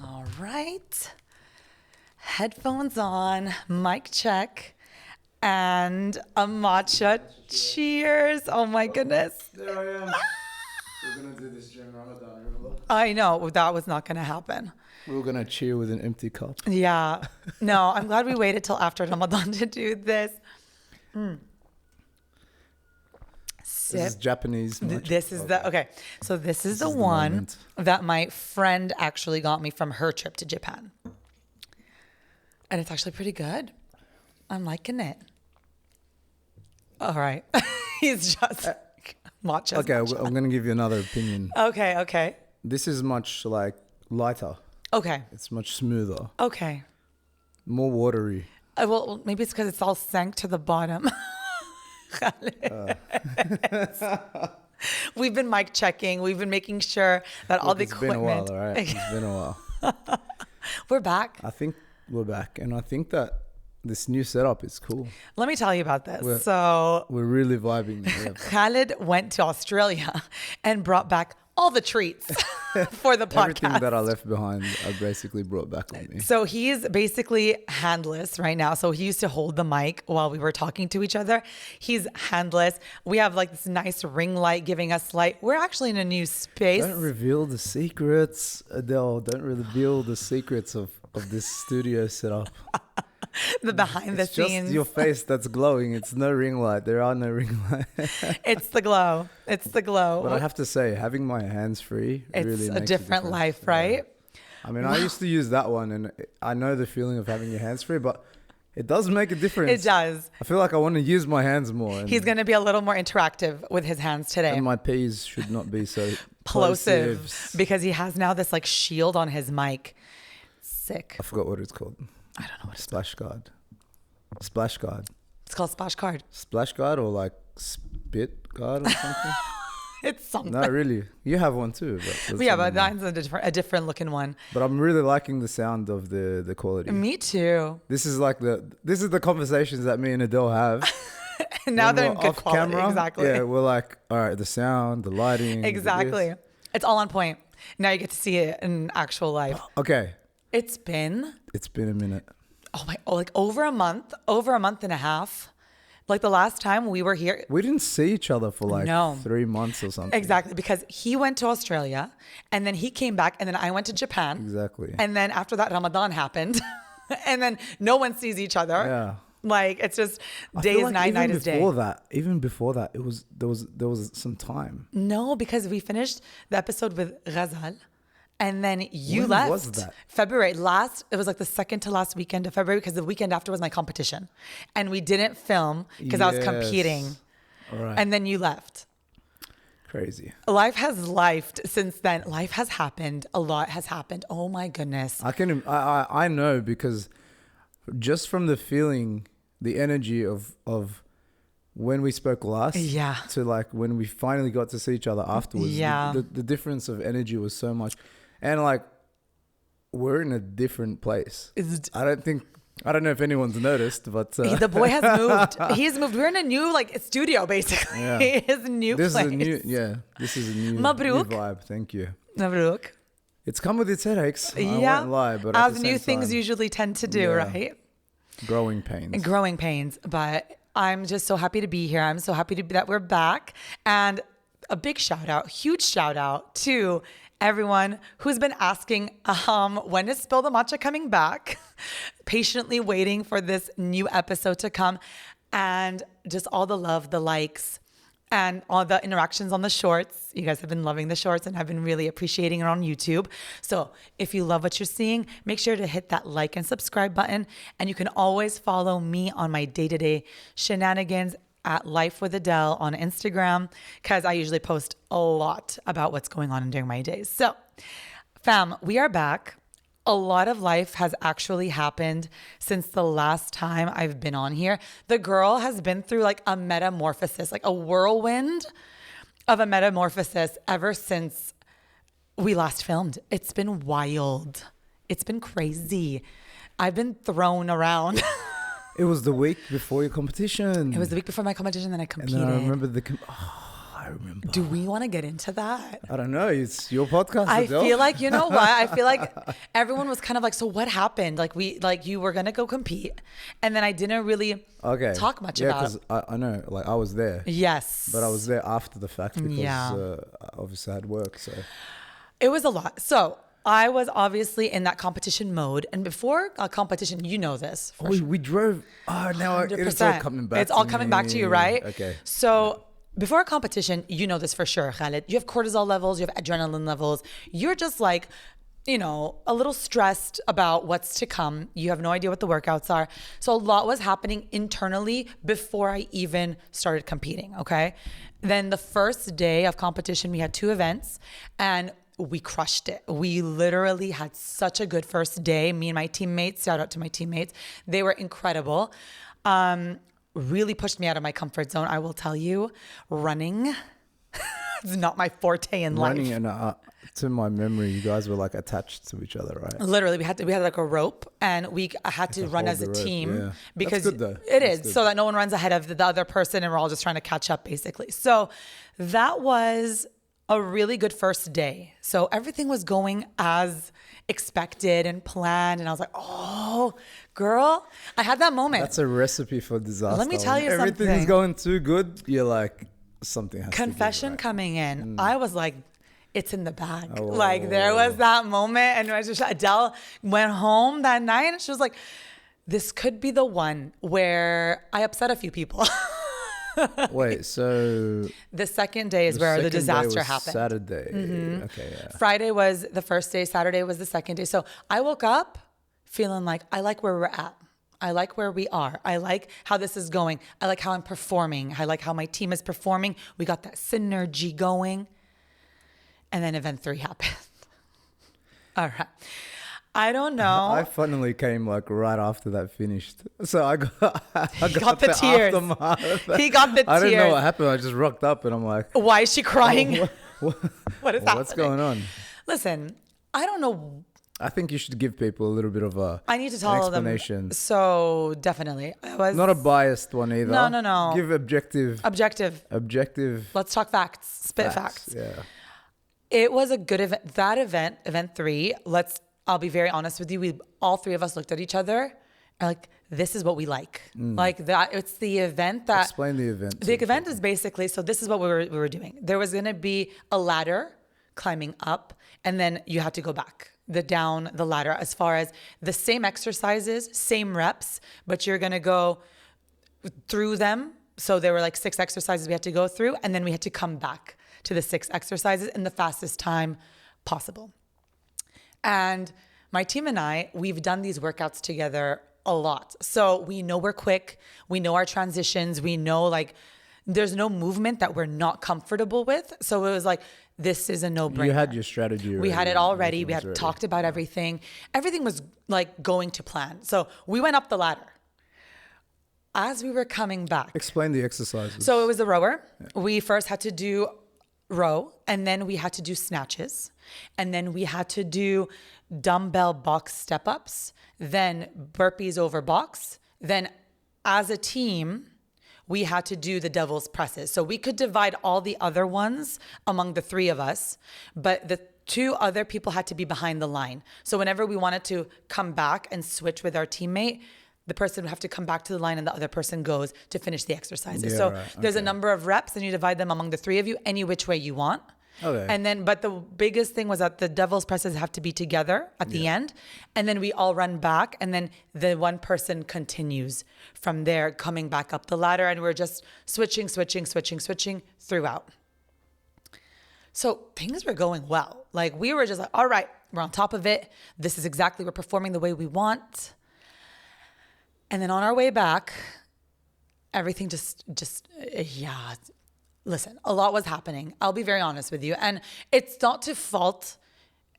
All right. Headphones on, mic check, and a matcha. Cheers. Oh my goodness. There I am. We're going to do this during Ramadan, remember? I know that was not going to happen. We were going to cheer with an empty cup. Yeah. No, I'm glad we waited till after Ramadan to do this. This is Japanese matcha. This is okay. So this is the one moment. that my friend actually got me from her trip to Japan. And it's actually pretty good. I'm liking it. All right. He's just matcha. Okay, I'm going to give you another opinion. Okay. This is much like lighter. Okay. It's much smoother. Okay. More watery. Well, maybe it's because it's all sank to the bottom. We've been mic checking. We've been making sure that all the equipment. It's been a while, all right? It's been a while. We're back. I think we're back. And I think that this new setup is cool. Let me tell you about this. We're really vibing. Yeah. Khaled went to Australia and brought back all the treats for the podcast. Everything that I left behind, I basically brought back with me. So he's basically handless right now. So he used to hold the mic while we were talking to each other. He's handless. We have like this nice ring light giving us light. We're actually in a new space. Don't reveal the secrets, Adele. Don't reveal the secrets of this studio setup. The behind the It's scenes. just your face that's glowing. It's no ring light. There are no ring lights. It's the glow. It's the glow. But I have to say, having my hands free It's really a makes different difference. life, right? Yeah. I mean, I used to use that one, and I know the feeling of having your hands free, but it does make a difference. It does. I feel like I want to use my hands more. And, He's going to be a little more interactive with his hands today. and my P's should not be so Plosive. plosives. Because he has now this like shield on his mic. Sick. I forgot what it's called. I don't know what it's Splash guard. Splash guard. It's called Splash Card. Splash guard or like spit guard or something? It's something. Not really. You have one too. But Yeah, but mine's a different looking one. But I'm really liking the sound of the quality. Me too. This is the conversations that me and Adele have. Now when they're we're in good off quality. camera. Exactly. Yeah, we're like, all right, the sound, the lighting. Exactly. this. It's all on point. Now you get to see it in actual life. Okay, It's been a minute. like over a month and a half. Like the last time we were here. We didn't see each other for like No. 3 months or something. Exactly. Because he went to Australia and then he came back and then I went to Japan. Exactly. And then after that, Ramadan happened. And then no one sees each other. Yeah. Like it's just I day feel is like night, night is day. Even before that, there was some time. No, because we finished the episode with Ghazal. And then you When left. was that? February. It was like the second to last weekend of February because the weekend after was my competition. And we didn't film because I was competing. All right. And then you left. Crazy. Life has lifed since then. Life has happened. A lot has happened. Oh my goodness. I know because just from the feeling, the energy of when we spoke last Yeah. to like when we finally got to see each other afterwards, Yeah. the difference of energy was so much. And like, we're in a different place. I don't know if anyone's noticed, but The boy has moved. He's moved. We're in a new like studio basically. Yeah. His new this place. is a new Mabruk. vibe. Thank you. Mabruk. It's come with its headaches. I Yeah. won't lie, but at as the new same things time, usually tend to do, Yeah. right? growing pains. Growing pains, but I'm just so happy to be here. I'm so happy that we're back. And a big huge shout out to everyone who's been asking, when is Spill the Matcha coming back? Patiently waiting for this new episode to come. And just all the love, the likes, and all the interactions on the shorts. You guys have been loving the shorts and I've been really appreciating it on YouTube. So if you love what you're seeing, make sure to hit that like and subscribe button. And you can always follow me on my day-to-day shenanigans at Life with Adele on Instagram, because I usually post a lot about what's going on during my days. So fam, we are back. A lot of life has actually happened since the last time I've been on here. The girl has been through like a metamorphosis, like a whirlwind of a metamorphosis ever since we last filmed. It's been wild. It's been crazy. I've been thrown around. It was the week before your competition. It was the week before my competition, then I And competed. then I remember remember. Do we want to get into that? I don't know. It's your podcast. I Adele. feel like, you know what? I feel like everyone was kind of like, so what happened? Like you were going to go compete. And then I didn't really talk much about it. Yeah, because I know, like I was there. Yes. But I was there after the fact because Yeah. obviously I had work. So It was a lot. So I was obviously in that competition mode. And before a competition, you know this. For sure. we drove. Oh, now it's all coming back. It's all coming back to you, right? Okay. So before a competition, you know this for sure, Khaled. You have cortisol levels, you have adrenaline levels. You're just like, you know, a little stressed about what's to come. You have no idea what the workouts are. So a lot was happening internally before I even started competing, okay? Then the first day of competition, we had 2 events and we crushed it. We literally had such a good first day. Me and my teammates, shout out to my teammates. They were incredible. Really pushed me out of my comfort zone. I will tell you, running is not my forte in life. Running and to my memory, you guys were like attached to each other, right? Literally, we had like a rope, and we had to run as a team yeah. because That's good, though. it That's is good. so that no one runs ahead of the other person, and we're all just trying to catch up, basically. So that was a really good first day. So everything was going as expected and planned, and I was like, "Oh, girl, I had that moment." That's a recipe for disaster. Let me tell you When everything's something. going too good, you're like, something has Confession to be right. coming in. I was like, it's in the bag. Oh. Like there was that moment, and Adele went home that night, and she was like, "This could be the one where I upset a few people." Wait, so The second day is where the second day disaster was happened. Saturday. Okay, yeah. Friday was the first day. Saturday was the second day. So I woke up feeling like I like where we're at. I like where we are. I like how this is going. I like how I'm performing. I like how my team is performing. We got that synergy going. And then event 3 happened. All right. I don't know. I funnily came like right after that finished. So I got got the tears. aftermath. He got the I didn't know tears. what happened. I just rocked up and I'm like, Why is she crying? what What is happening? what's going on? Listen, I don't know. I think you should give people a little bit of I need to an tell them. explanation. So definitely. I was Not a biased one either. No. Give objective. Let's talk facts. Spit facts. Yeah. It was a good event. That event, event 3, I'll be very honest with you. All 3 of us looked at each other and like, this is what we like. Like that, it's the event that. Explain the event. The event is basically, so this is what we were doing. There was going to be a ladder climbing up, and then you had to go back down the ladder as far as the same exercises, same reps, but you're going to go through them. So there were like 6 exercises we had to go through, and then we had to come back to the 6 exercises in the fastest time possible. And my team and I, we've done these workouts together a lot. So we know we're quick. We know our transitions. We know like there's no movement that we're not comfortable with. So it was like, this is a no-brainer. You had your strategy already. We had it already. We Everything was had ready. talked about everything. Everything was like going to plan. So we went up the ladder. As we were coming back. Explain the exercises. So it was the rower. We first had to do row, and then we had to do snatches, and then we had to do dumbbell box step-ups, then burpees over box. Then as a team, we had to do the devil's presses. So we could divide all the other ones among the 3 of us, but the 2 other people had to be behind the line. So whenever we wanted to come back and switch with our teammate, the person would have to come back to the line and the other person goes to finish the exercises. Yeah, so right. there's a Okay. number of reps and you divide them among the 3 of you any which way you want. Okay. And then, but the biggest thing was that the devil's presses have to be together at the end. And then we all run back, and then the one person continues from there, coming back up the ladder. And we're just switching throughout. So things were going well. Like we were just like, all right, we're on top of it. This is exactly, we're performing the way we want. And then on our way back, everything just, listen, a lot was happening. I'll be very honest with you. And it's not to fault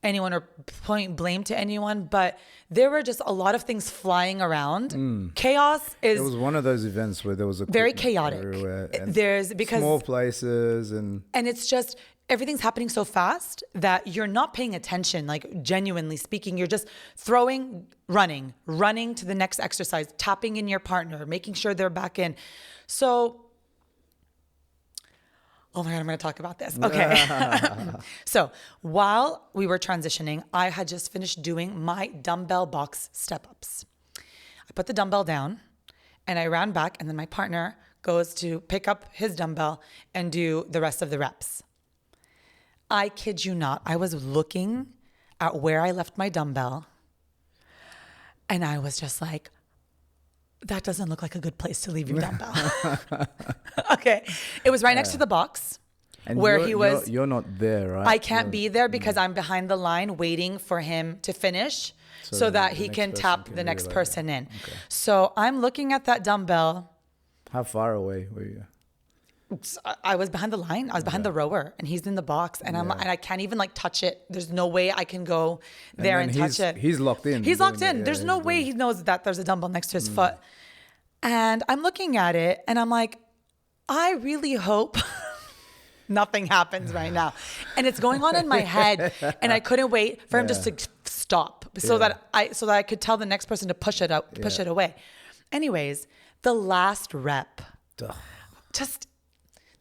anyone or point blame to anyone, but there were just a lot of things flying around. Chaos is It was one of those events where there was very equipment chaotic. everywhere, and There's because small places and it's just everything's happening so fast that you're not paying attention, like genuinely speaking. You're just throwing, running to the next exercise, tapping in your partner, making sure they're back in. So Oh my God, I'm going to talk about this. Okay. So while we were transitioning, I had just finished doing my dumbbell box step-ups. I put the dumbbell down and I ran back, and then my partner goes to pick up his dumbbell and do the rest of the reps. I kid you not, I was looking at where I left my dumbbell and I was just like, that doesn't look like a good place to leave your dumbbell. Okay. It was right next to the box And where he was. You're not there, right? I can't be there because I'm behind the line waiting for him to finish so that he can tap the next person in. Okay. So I'm looking at that dumbbell. How far away were you? I was behind the line. I was behind the rower, and he's in the box, and and I can't even like touch it. There's no way I can go there and touch it. He's locked in. He's locked in. There's no way he knows that there's a dumbbell next to his foot. And I'm looking at it, and I'm like, I really hope nothing happens right now. And it's going on in my head, and I couldn't wait for him just to stop so that I could tell the next person to push it up, push it away. Anyways, the last rep, just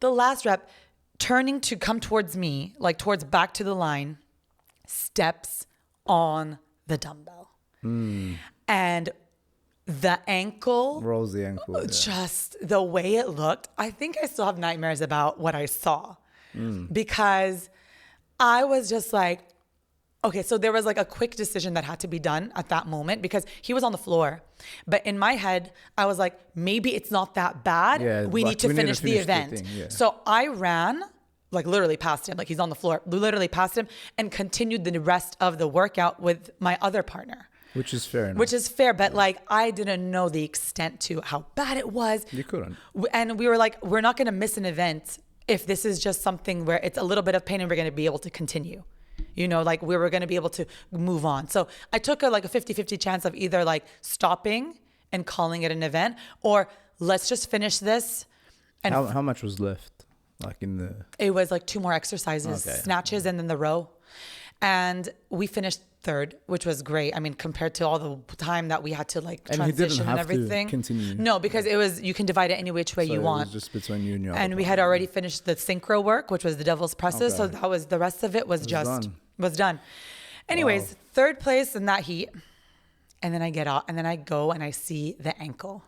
the last rep, turning to come towards me, like towards back to the line, steps on the dumbbell. And the ankle, rolls the ankle. just the way it looked. I think I still have nightmares about what I saw because I was just like, okay, so there was like a quick decision that had to be done at that moment because he was on the floor. But in my head, I was like, maybe it's not that bad. Yeah, we need to finish the event. So I ran, like literally past him, like he's on the floor, literally past him, and continued the rest of the workout with my other partner. Which is fair enough. Which is fair, but like I didn't know the extent to how bad it was. You couldn't. And we were like, we're not going to miss an event if this is just something where it's a little bit of pain and we're going to be able to continue. You know, like we were going to be able to move on. So I took a 50-50 chance of either like stopping and calling it an event, or let's just finish this. And how much was left? Like it was like 2 more exercises, snatches, and then the row. And we finished third, which was great. I mean, compared to all the time that we had to like transition and everything. To continue. No, because it was, you can divide it any which way you want. It was just between you and your And we had already finished the synchro work, which was the devil's presses. So that was, the rest of it was done. Anyways, third place in that heat. And then I get out and then I go and I see the ankle.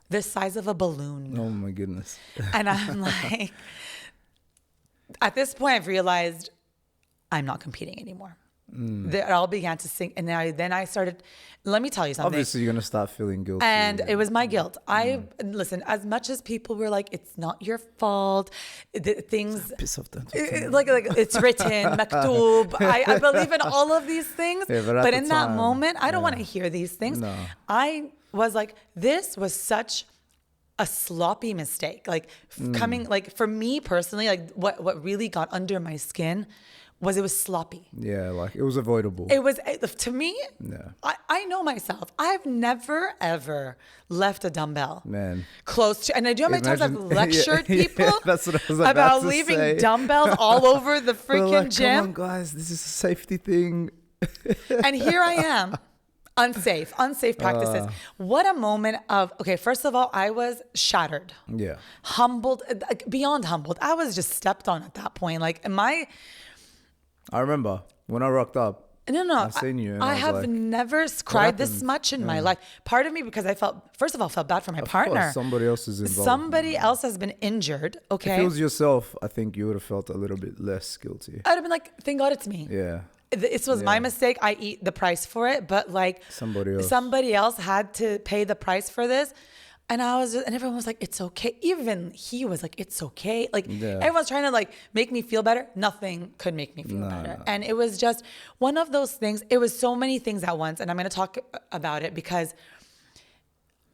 The size of a balloon. Oh my goodness. And I'm like, at this point I've realized I'm not competing anymore. It all began to sink. And then I started, let me tell you something. Obviously, you're going to start feeling guilty. And it was my guilt. Listen, as much as people were like, it's not your fault, things, piss off, like it's written, maktub. I believe in all of these things. Yeah, but in that moment, I don't want to hear these things. No. I was like, this was such a sloppy mistake. Like coming, like for me personally, like what really got under my skin was it was sloppy. Yeah, like it was avoidable. It was, to me, I know myself. I've never, ever left a dumbbell close to, and I do how many times I've lectured people that's what I was about leaving dumbbells all over the freaking gym. Come on, guys, this is a safety thing. And here I am. Unsafe practices. What a moment of, okay, first of all, I was shattered. Yeah. Humbled, beyond humbled. I was just stepped on at that point. Like, I remember when I rocked up. No. I seen you. And I have like, never cried this much in my life. Part of me, because I felt bad for my partner. Course, somebody else is involved. Somebody else has been injured. Okay. If it was yourself, I think you would have felt a little bit less guilty. I'd have been like, thank God it's me. Yeah. This was my mistake. I eat the price for it, but like somebody else had to pay the price for this. And and everyone was like, it's okay. Even he was like, it's okay. Like everyone's trying to like make me feel better. Nothing could make me feel better. No. And it was just one of those things. It was so many things at once. And I'm going to talk about it because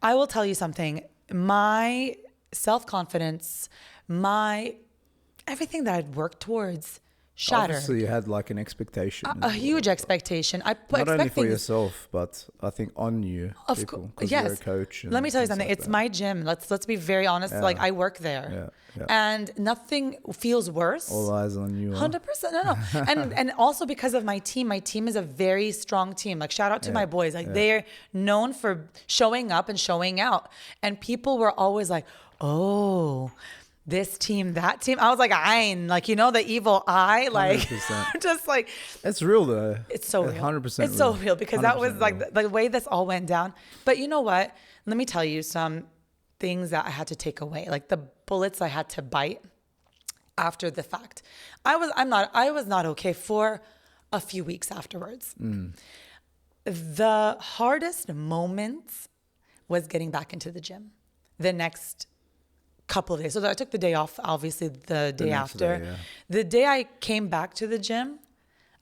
I will tell you something. My self-confidence, everything that I'd worked towards shattered. Obviously, you had like an expectation. A huge expectation. Not only for yourself, but I think on you. Of course, yes. You're a coach. Let me tell you something. It's my gym. Let's be very honest. Yeah. Like I work there, and nothing feels worse. All eyes on you. 100%. No. and also because of my team. My team is a very strong team. Like shout out to my boys. Like they're known for showing up and showing out. And people were always like, oh. this team, that team. I was like, Ein, like, you know, the evil eye, like, 100%. just like. It's real though. It's so real. 100% It's so real because that was like real. the way this all went down. But you know what? Let me tell you some things that I had to take away, like the bullets I had to bite after the fact. I was not okay for a few weeks afterwards. The hardest moments was getting back into the gym the next couple of days. So I took the day off, obviously the day after. Day, yeah. The day I came back to the gym,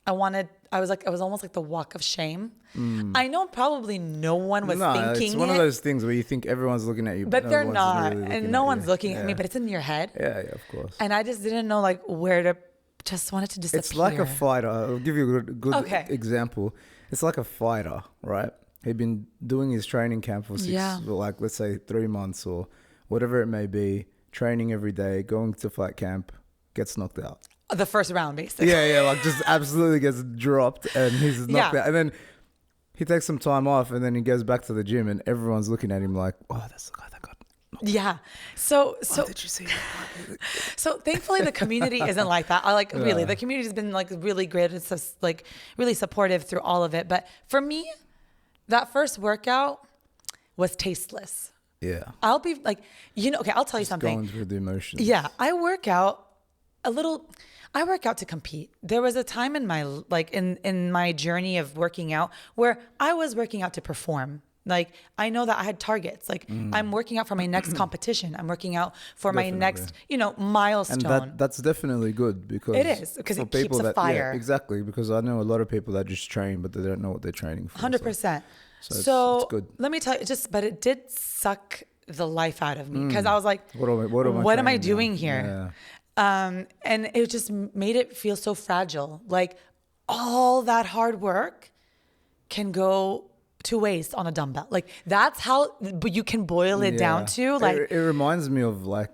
I was almost like the walk of shame. I know probably no one was thinking it's one of those things where you think everyone's looking at you, but no they're one's not. really And looking no at one's you. looking at me, but it's in your head. Yeah, of course. And I just didn't know like where to, just wanted to disappear. It's like a fighter. I'll give you a good Okay. example. It's like a fighter, right? He'd been doing his training camp for like let's say 3 months or whatever it may be, training every day, going to fight camp, gets knocked out. The first round, basically. Yeah, like just absolutely gets dropped and he's knocked out. And then he takes some time off and then he goes back to the gym and everyone's looking at him like, oh, that's the guy that got knocked out. Yeah. So Did you see that? So thankfully the community isn't like that. Really, the community has been like really great. It's just like really supportive through all of it. But for me, that first workout was tasteless. Yeah. I'll be like, okay, I'll tell you something. Going through the emotions. Yeah. I work out to compete. There was a time in my, like in my journey of working out where I was working out to perform. Like, I know that I had targets. Like, I'm working out for my next competition. I'm working out for my next, milestone. And that's definitely good because it is, because for it keeps a fire. Yeah, exactly. Because I know a lot of people that just train, but they don't know what they're training for. 100%. So it's good. Let me tell you, but it did suck the life out of me because I was like, what am I doing here? Yeah. And it just made it feel so fragile. Like, all that hard work can go to waste on a dumbbell. Like, that's how, but you can boil it down to like. It reminds me of like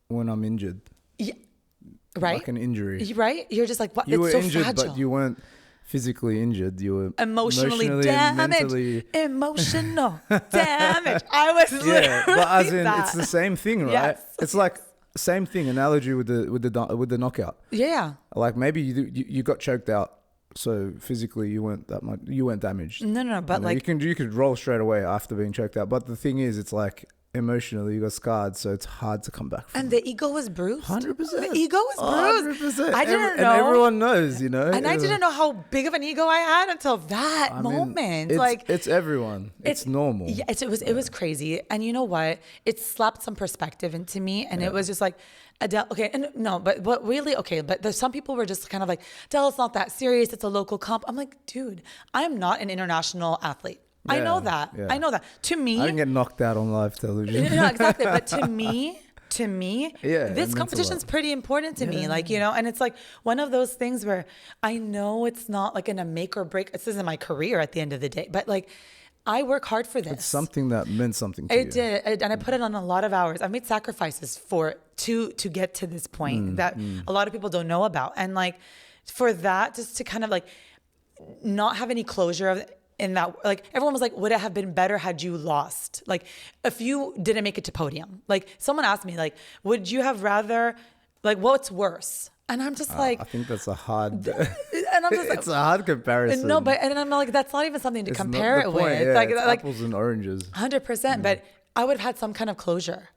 when I'm injured. Yeah, right. Like an injury. Right. You're just like, what? You were so injured, fragile. but you weren't physically injured. You were emotionally and damaged. mentally. Emotional damage. I was literally But as in, that. it's the same thing, right? Yes. It's like same thing. Analogy with the knockout. Yeah. Like maybe you got choked out, so physically you weren't damaged. No, but like you could roll straight away after being choked out. But the thing is, it's like emotionally you got scarred, so it's hard to come back from. And the ego was bruised. 100%. The ego was bruised. 100%. I didn't know. And everyone knows, And I didn't know how big of an ego I had until that moment. It's everyone. It's normal. Yeah, it was crazy. And you know what? It slapped some perspective into me, and it was just like, Adele, okay, and no, but really, okay, but there's some people were just kind of like, Adele, it's not that serious. It's a local comp. I'm like, dude, I'm not an international athlete. I know that. Yeah. I know that. To me, I didn't get knocked out on live television. no, exactly. But to me, this competition's pretty important to me. Like, and it's like one of those things where I know it's not like in a make or break. This isn't my career at the end of the day, but like, I work hard for this. It's something that meant something to you. It did. And I put it on a lot of hours. I've made sacrifices to get to this point that a lot of people don't know about. And like, for that, just to kind of like not have any closure in that, like everyone was like, would it have been better had you lost? Like, if you didn't make it to podium, like someone asked me, like, would you have rather, like, what's worse? And I'm just like, I think that's a hard. And I'm just like, it's a hard comparison. No, but and I'm like, that's not even something to compare not it the point, with. yeah, like it's apples and oranges. 100%. But I would have had some kind of closure.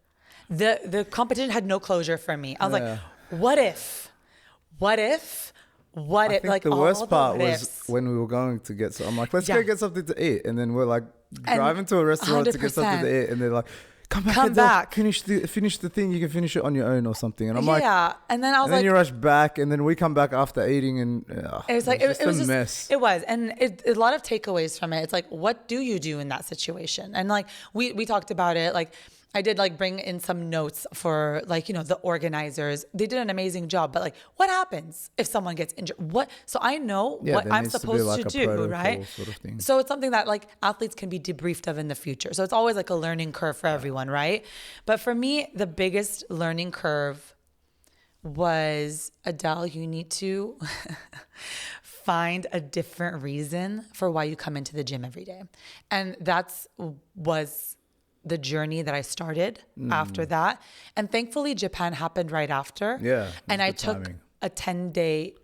The competition had no closure for me. I was like, what if? I think like the worst part was ifs. when we were going to get. So I'm like, let's go get something to eat, and then we're like driving to a restaurant to get something to eat, and they're like, come back. Finish the thing. You can finish it on your own or something. And I'm like, yeah. And then I was and like, then you rush back, and then we come back after eating, and it was like it was a just mess. It was, and a lot of takeaways from it. It's like, what do you do in that situation? And like we talked about it. Like, I did like bring in some notes for like, the organizers. They did an amazing job, but like, what happens if someone gets injured? So I know what I'm supposed to do, right? Sort of thing. So it's something that like athletes can be debriefed of in the future. So it's always like a learning curve for everyone, right? But for me, the biggest learning curve was, Adele, you need to find a different reason for why you come into the gym every day. And was the journey that I started after that. And thankfully, Japan happened right after. Yeah. And I took a 10-day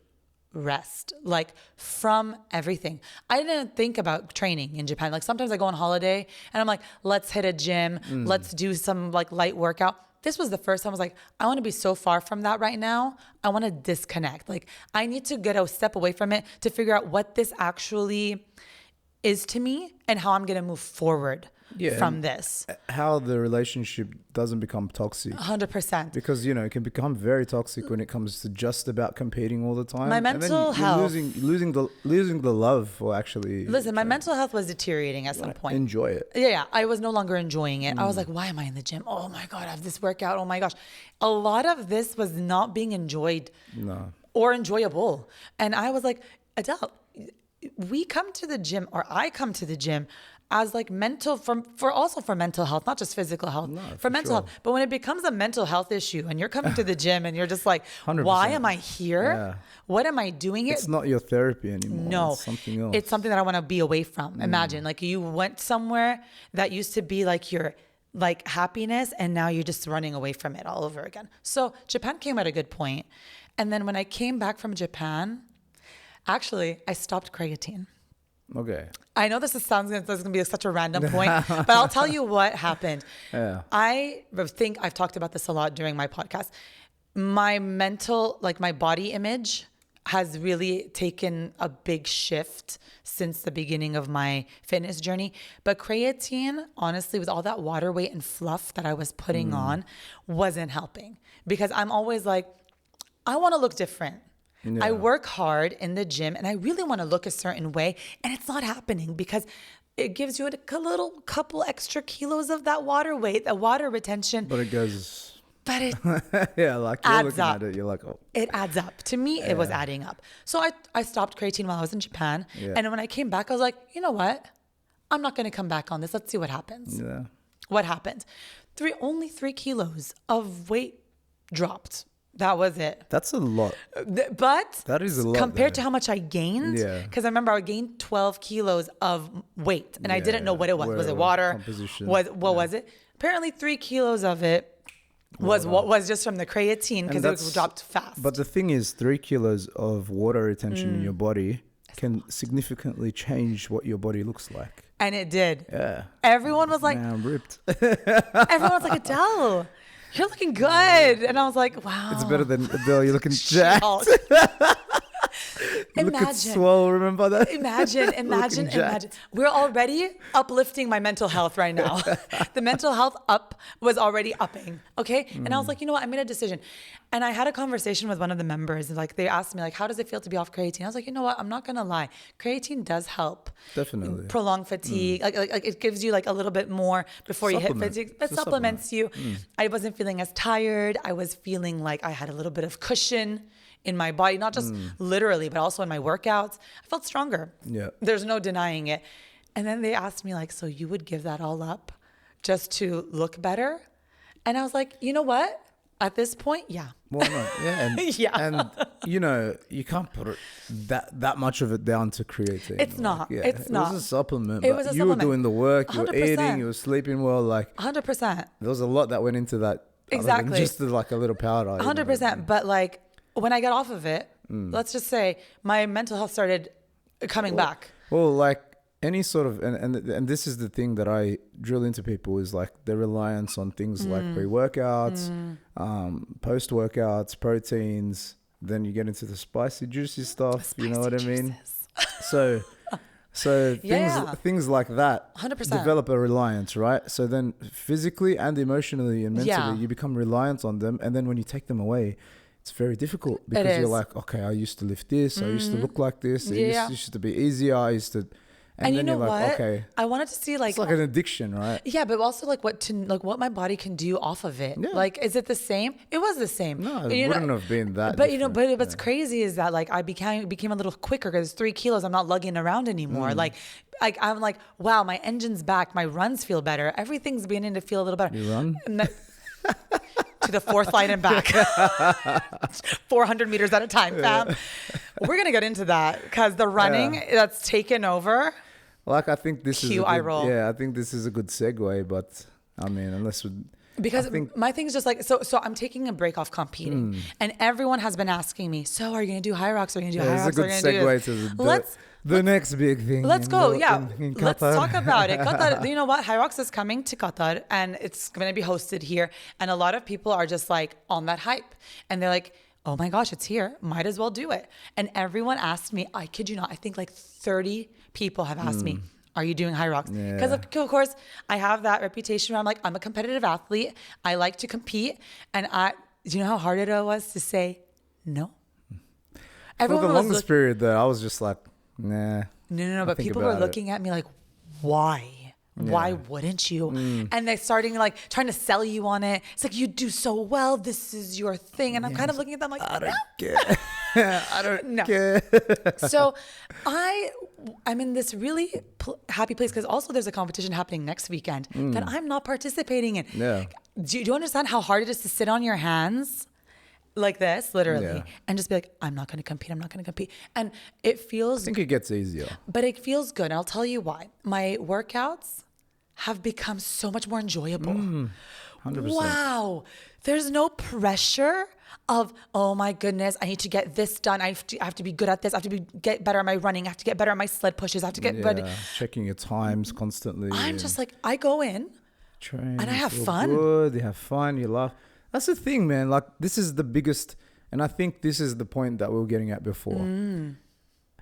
rest, like from everything. I didn't think about training in Japan. Like sometimes I go on holiday and I'm like, let's hit a gym. Let's do some like light workout. This was the first time I was like, I want to be so far from that right now. I want to disconnect. Like I need to get a step away from it to figure out what this actually is to me and how I'm going to move forward from this. How the relationship doesn't become toxic. 100%. Because, you know, it can become very toxic when it comes to just about competing all the time. My mental health. Losing the love for actually. Listen, my mental health was deteriorating at some point. Enjoy it. Yeah, I was no longer enjoying it. I was like, why am I in the gym? Oh my God, I have this workout. Oh my gosh. A lot of this was not being enjoyed or enjoyable. And I was like, Adele, we come to the gym, or I come to the gym as like mental, for mental health, not just physical health, for mental health. But when it becomes a mental health issue and you're coming to the gym and you're just like, 100%. Why am I here? Yeah. What am I doing here? It's not your therapy anymore. No, it's something else. It's something that I want to be away from. Imagine like you went somewhere that used to be like your like happiness, and now you're just running away from it all over again. So Japan came at a good point. And then when I came back from Japan, actually, I stopped creatine. Okay. I know this sounds going to be such a random point, but I'll tell you what happened. Yeah. I think I've talked about this a lot during my podcast. My mental, like my body image has really taken a big shift since the beginning of my fitness journey. But creatine, honestly, with all that water weight and fluff that I was putting on, wasn't helping. Because I'm always like, I want to look different. Yeah. I work hard in the gym and I really want to look a certain way, and it's not happening because it gives you a little couple extra kilos of that water weight, that water retention. But it goes. But it yeah, like you're looking at it, you're like, oh. It adds up. To me, it was adding up. So I stopped creatine while I was in Japan. Yeah. And when I came back, I was like, you know what? I'm not going to come back on this. Let's see what happens. Yeah. What happened? Only 3 kilos of weight dropped. That was it. That's a lot. But that is a lot compared to how much I gained. Yeah. Because I remember I gained 12 kilos of weight and I didn't know what it was. Was it water? Composition. What was it? Apparently 3 kilos of it was just from the creatine because it dropped fast. But the thing is, 3 kilos of water retention in your body can significantly change what your body looks like. And it did. Yeah. Everyone was like, man, I'm ripped. Everyone was like, Adele, you're looking good. And I was like, wow. It's better than Adele. You're looking jacked. You look swole, remember that? Imagine. We're already uplifting my mental health right now. The mental health was already upping. Okay. And I was like, you know what? I made a decision. And I had a conversation with one of the members. And like, they asked me like, how does it feel to be off creatine? I was like, you know what? I'm not going to lie. Creatine does help. Definitely. Prolong fatigue. Like it gives you like a little bit more before you hit fatigue. It supplements you. I wasn't feeling as tired. I was feeling like I had a little bit of cushion in my body, not just literally, but also in my workouts. I felt stronger. Yeah. There's no denying it. And then they asked me like, so you would give that all up just to look better? And I was like, you know what? At this point, yeah. Well, no, yeah. And you know, you can't put that much of it down to creatine. It's not. It's not. It was a supplement. You were doing the work, you 100%. Were eating, you were sleeping well. Like 100%. There was a lot that went into that. Exactly. Just like a little powder. 100%. But like, when I got off of it, let's just say my mental health started coming back. Well, like any sort of, and this is the thing that I drill into people is like their reliance on things like pre-workouts, post-workouts, proteins. Then you get into the spicy, juicy stuff. You know what I mean? So things like that 100%. Develop a reliance, right? So then physically and emotionally and mentally, you become reliant on them. And then when you take them away, it's very difficult because you're like, okay, I used to lift this. I used to look like this. It used to be easier. I used to... And then you know you're like, what? Okay. I wanted to see like... It's like an addiction, right? Yeah, but also like what my body can do off of it. Yeah. Like, is it the same? It was the same. No, it wouldn't have been that But different. But what's crazy is that like I became a little quicker because 3 kilos, I'm not lugging around anymore. Like I'm like, wow, my engine's back. My runs feel better. Everything's beginning to feel a little better. You run? To the 4th line and back. 400 meters at a time, fam. We're going to get into that because the running that's taken over. Like, I think this is I roll. Yeah, I think this is a good segue, but I mean, unless we, because my thing is just like, so I'm taking a break off competing, and everyone has been asking me, so are you going to do HYROX? Are you going to do HYROX? it's a good segue to the next big thing. Let's go. In Let's Qatar. talk about it. Qatar, you know what? HYROX is coming to Qatar and it's going to be hosted here. And a lot of people are just like on that hype. And they're like, oh my gosh, it's here. Might as well do it. And everyone asked me, I kid you not, I think like 30 people have asked me, are you doing HYROX? Because of course I have that reputation where I'm a competitive athlete. I like to compete. And do you know how hard it was to say no? Everyone for the longest period there, I was just like, nah. No. But people were looking at me like, why? Yeah. Why wouldn't you? And they're starting like trying to sell you on it. It's like, you do so well. This is your thing. And I'm kind of looking at them like, I don't care. I don't care. So I'm in this really happy place because also there's a competition happening next weekend that I'm not participating in. Yeah. Do you understand how hard it is to sit on your hands like this, literally, and just be like, I'm not going to compete. I'm not going to compete. And it feels... I think it gets easier. But it feels good. And I'll tell you why. My workouts have become so much more enjoyable. 100%. Wow. There's no pressure of, oh my goodness, I need to get this done. I have to be good at this. I have to get better at my running. I have to get better at my sled pushes. I have to get better. Checking your times constantly. I'm just like, I go in train, and I have fun. Good. You have fun. You laugh. That's the thing, man. Like, this is the biggest, and I think this is the point that we were getting at before.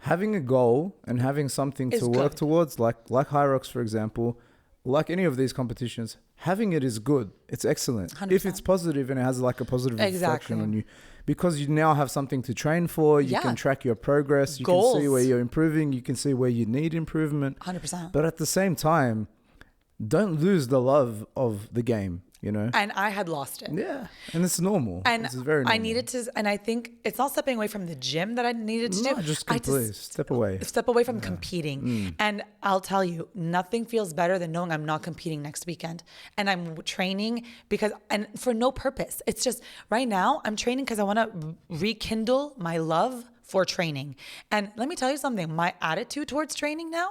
Having a goal and having something to work towards, like HYROX, for example, like any of these competitions, having it is good. It's excellent. 100%. If it's positive and it has like a positive reflection on you, because you now have something to train for. You can track your progress. You can see where you're improving. You can see where you need improvement. 100%. But at the same time, don't lose the love of the game. You know? And I had lost it. Yeah. And it's normal. And it's very normal. I needed to, and I think it's not stepping away from the gym that I needed to do. Just completely step away. Step away from competing. And I'll tell you, nothing feels better than knowing I'm not competing next weekend. And I'm training and for no purpose. It's just right now I'm training because I want to rekindle my love for training. And let me tell you something, my attitude towards training now,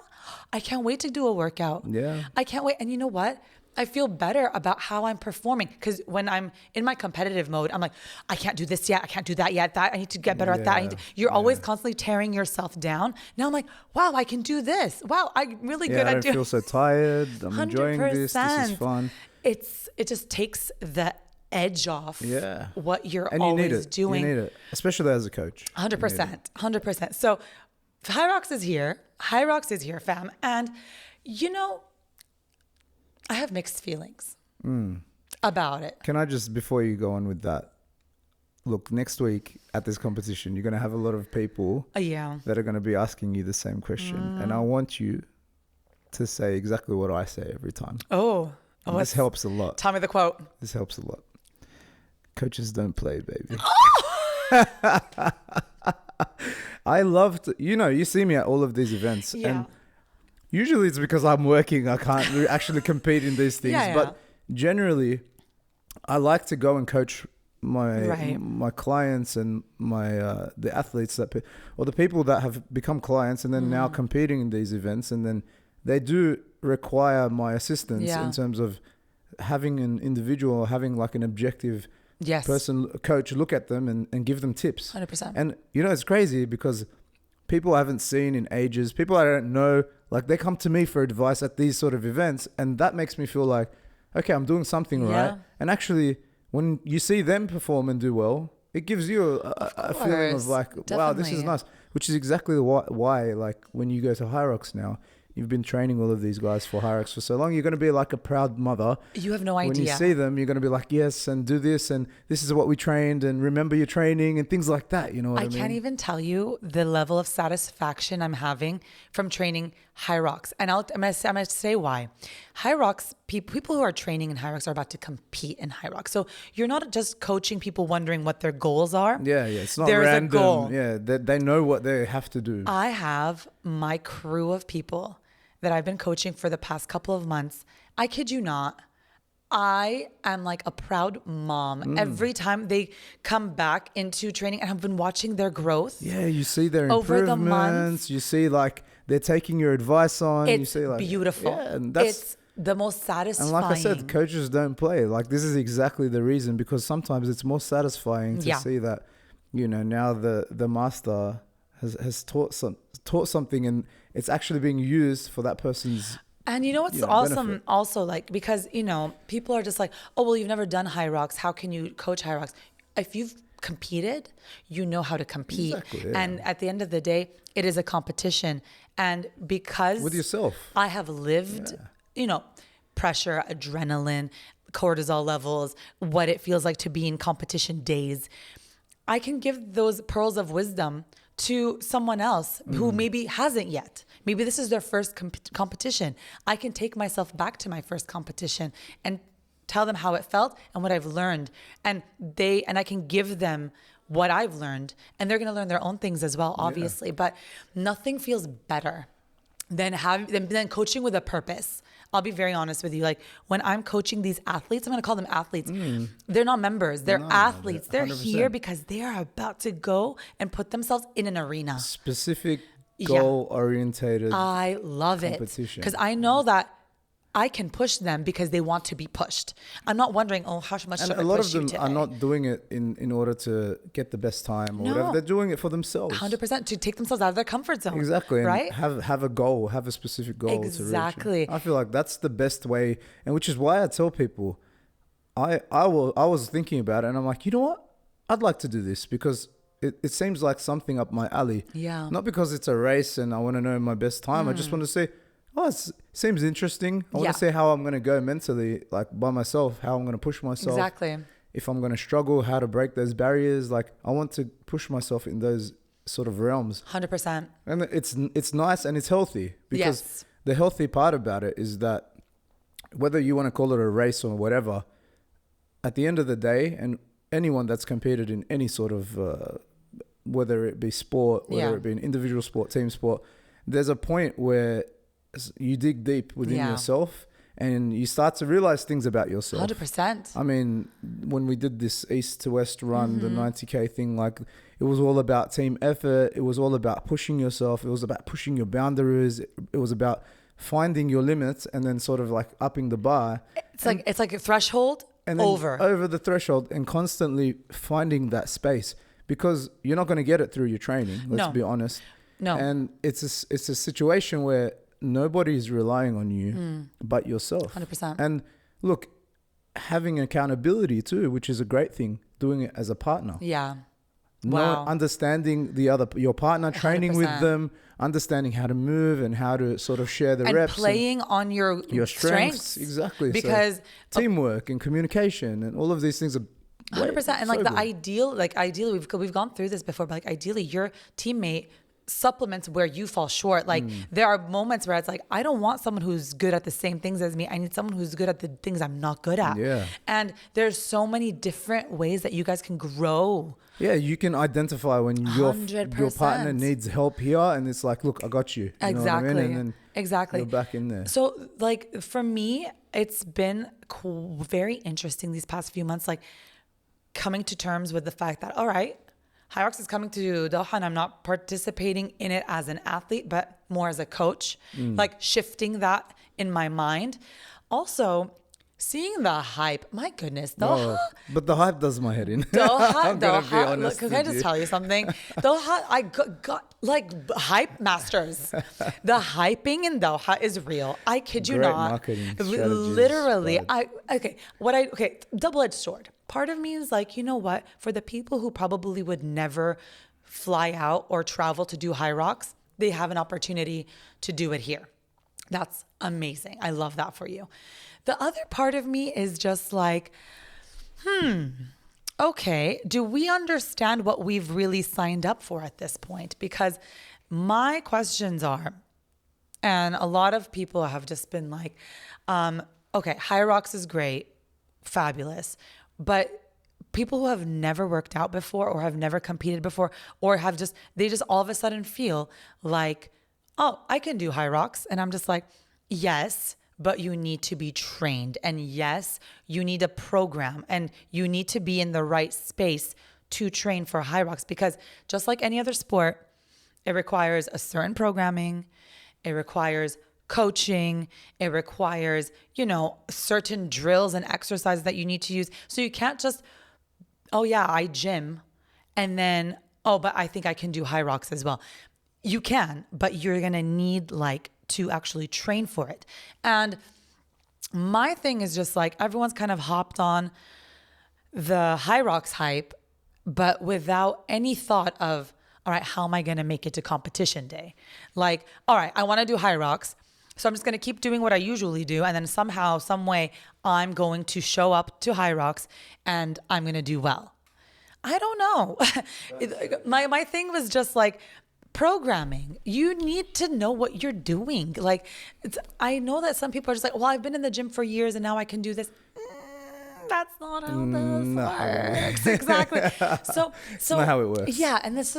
I can't wait to do a workout. Yeah. I can't wait. And you know what? I feel better about how I'm performing because when I'm in my competitive mode, I'm like, I can't do this yet. I can't do that yet. I need to get better at that. You're always constantly tearing yourself down. Now I'm like, wow, I can do this. Wow, I'm really good at doing. I don't feel so tired. I'm enjoying this. This is fun. It just takes the edge off what you're and always doing. You need it, especially as a coach. 100%. 100%. So HYROX is here. HYROX is here, fam. And you know, I have mixed feelings about it. Can I just, before you go on with that, look, next week at this competition, you're going to have a lot of people that are going to be asking you the same question. And I want you to say exactly what I say every time. This helps a lot. Tell me the quote. This helps a lot. Coaches don't play, baby. I love to, you see me at all of these events. And usually it's because I'm working. I can't actually compete in these things. But generally, I like to go and coach my clients and the athletes or the people that have become clients and then now competing in these events. And then they do require my assistance in terms of having an individual, having like an objective coach look at them and give them tips. 100%. And it's crazy because people I haven't seen in ages, people I don't know, like they come to me for advice at these sort of events, and that makes me feel like, okay, I'm doing something right. And actually, when you see them perform and do well, it gives you a feeling of like, wow, this is nice. Which is exactly why, like when you go to HYROX now, you've been training all of these guys for HYROX for so long. You're going to be like a proud mother. You have no idea. When you see them, you're going to be like, yes, and do this, and this is what we trained, and remember your training, and things like that. You know what I mean? I can't even tell you the level of satisfaction I'm having from training HYROX. And I'm going to say why. HYROX, people who are training in HYROX are about to compete in HYROX. So you're not just coaching people wondering what their goals are. Yeah. It's not random. A goal. Yeah, they know what they have to do. I have my crew of people that I've been coaching for the past couple of months. I kid you not. I am like a proud mom. Every time they come back into training, and I've been watching their growth. Yeah, you see their improvements. The months. You see like they're taking your advice on. It's you see like beautiful. Yeah, and that's the most satisfying. And like I said, coaches don't play. Like this is exactly the reason, because sometimes it's more satisfying to see that, you know, now the master has taught something and it's actually being used for that person's. And you know what's awesome benefit. also, like, because, you know, people are just like, oh, well, you've never done HYROX. How can you coach HYROX? If you've competed, you know how to compete. Exactly, yeah. And at the end of the day, it is a competition. And because With yourself. I have lived, you know, pressure, adrenaline, cortisol levels, what it feels like to be in competition days, I can give those pearls of wisdom to someone else who maybe hasn't yet. Maybe this is their first competition. I can take myself back to my first competition and tell them how it felt and what I've learned. And I can give them what I've learned, and they're going to learn their own things as well, obviously. But nothing feels better than coaching with a purpose. I'll be very honest with you. Like when I'm coaching these athletes, I'm going to call them athletes. They're not members. They're athletes. They're 100%. here because they are about to go and put themselves in an arena. Specific goal orientated. I love it because I know that I can push them because they want to be pushed. I'm not wondering, oh, how much should I push you today? And a lot of them are not doing it in order to get the best time or whatever. They're doing it for themselves. 100%, to take themselves out of their comfort zone. Exactly. Right? And have a goal, have a specific goal Exactly. to reach. I feel like that's the best way, and which is why I tell people, I was thinking about it and I'm like, you know what? I'd like to do this because it seems like something up my alley. Yeah. Not because it's a race and I want to know my best time. I just want to say, oh, it seems interesting. I want to see how I'm going to go mentally, like by myself, how I'm going to push myself. Exactly. If I'm going to struggle, how to break those barriers. Like I want to push myself in those sort of realms. 100%. And it's nice and it's healthy because the healthy part about it is that whether you want to call it a race or whatever, at the end of the day, and anyone that's competed in any sort of, whether it be sport, whether it be an individual sport, team sport, there's a point where you dig deep within yourself and you start to realize things about yourself. 100%. I mean, when we did this east to west run, the 90K thing, like it was all about team effort. It was all about pushing yourself. It was about pushing your boundaries. It was about finding your limits and then sort of like upping the bar. It's like a threshold and then over the threshold and constantly finding that space, because you're not going to get it through your training. Let's be honest. No. And it's a situation where nobody is relying on you but yourself. 100%. And look, having accountability too, which is a great thing, doing it as a partner. Yeah. Understanding your partner, training 100%. with them, understanding how to move and how to sort of share the reps. And playing on your strengths. Exactly. Because teamwork and communication and all of these things are 100%. And like ideally, we've gone through this before, but like ideally your teammate supplements where you fall short. Like there are moments where it's like, I don't want someone who's good at the same things as me. I need someone who's good at the things I'm not good at. Yeah. And there's so many different ways that you guys can grow. Yeah, you can identify when your 100%. partner needs help here and it's like, look, I got you. You know what I mean? And then Exactly. you're back in there. So like for me, it's been very interesting these past few months, like coming to terms with the fact that, all right, HYROX is coming to Doha and I'm not participating in it as an athlete, but more as a coach, like shifting that in my mind. Also, seeing the hype, my goodness, Doha. But the hype does my head in. Doha, look, can I just tell you something? Doha, I got like hype masters. The hyping in Doha is real. I kid you Great not. marketing strategies, Literally, but- double-edged sword. Part of me is like, you know what? For the people who probably would never fly out or travel to do HYROX, they have an opportunity to do it here. That's amazing. I love that for you. The other part of me is just like, okay, do we understand what we've really signed up for at this point? Because my questions are, and a lot of people have just been like, okay, HYROX is great, fabulous. But people who have never worked out before or have never competed before or they just all of a sudden feel like, oh, I can do HYROX. And I'm just like, yes, but you need to be trained. And yes, you need a program and you need to be in the right space to train for HYROX, because just like any other sport, it requires a certain programming. It requires coaching. It requires, certain drills and exercises that you need to use. So you can't just, oh yeah, I gym and then, oh, but I think I can do HYROX as well. You can, but you're going to need to actually train for it. And my thing is just everyone's kind of hopped on the HYROX hype, but without any thought of, all right, how am I going to make it to competition day? All right, I want to do HYROX. So I'm just going to keep doing what I usually do. And then somehow, some way, I'm going to show up to HYROX and I'm going to do well. I don't know. My thing was just programming. You need to know what you're doing. I know that some people are just well, I've been in the gym for years and now I can do this. That's not how this works. Exactly. So it's not how it works. Yeah, and this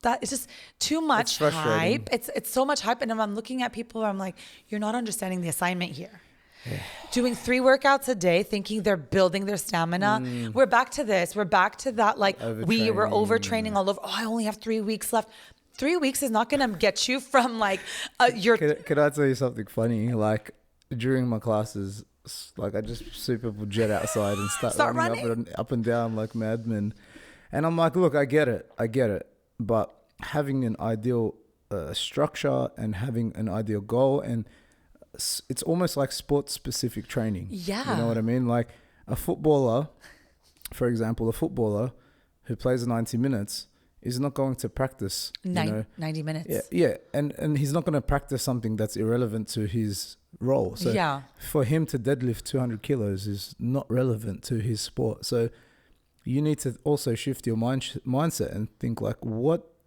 that it's just too much hype. It's so much hype, and I'm looking at people where I'm like, you're not understanding the assignment here. Doing 3 workouts a day, thinking they're building their stamina. We're back to this. We're back to that. We were overtraining all over. Oh, I only have 3 weeks left. 3 weeks is not going to get you from your. Can I tell you something funny? During my classes, I just see people jet outside and start running up and down like madmen. And I'm like, look, I get it. But having an ideal structure and having an ideal goal, and it's almost like sport-specific training. Yeah. You know what I mean? Like a footballer, for example, who plays 90 minutes is not going to practice 90 minutes. Yeah. And he's not going to practice something that's irrelevant to his role. So for him to deadlift 200 kilos is not relevant to his sport. So you need to also shift your mindset and think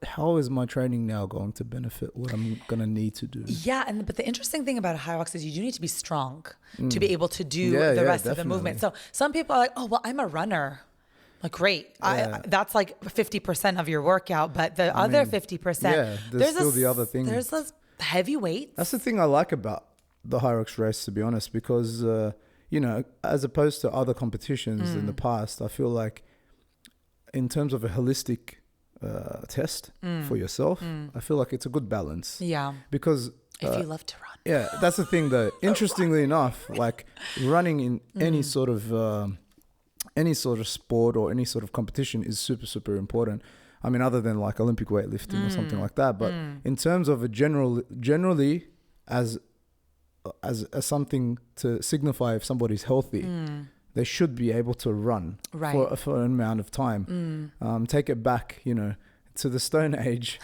how is my training now going to benefit what I'm going to need to do? Yeah. But the interesting thing about HYROX is you do need to be strong to be able to do the rest of the movement. So some people are like, oh, well, I'm a runner. Great. Yeah. That's 50% of your workout, but the other 50%. There's still the other thing. There's those heavy weights. That's the thing I like about the HYROX race, to be honest, because, as opposed to other competitions in the past, I feel like in terms of a holistic test for yourself, I feel like it's a good balance. Yeah. Because if you love to run. Yeah, that's the thing though. Interestingly enough, running in any sort of sport or any sort of competition is super, super important. I mean, other than Olympic weightlifting or something like that. But in terms of generally as something to signify if somebody's healthy, they should be able to run for an amount of time. Take it back, to the Stone Age,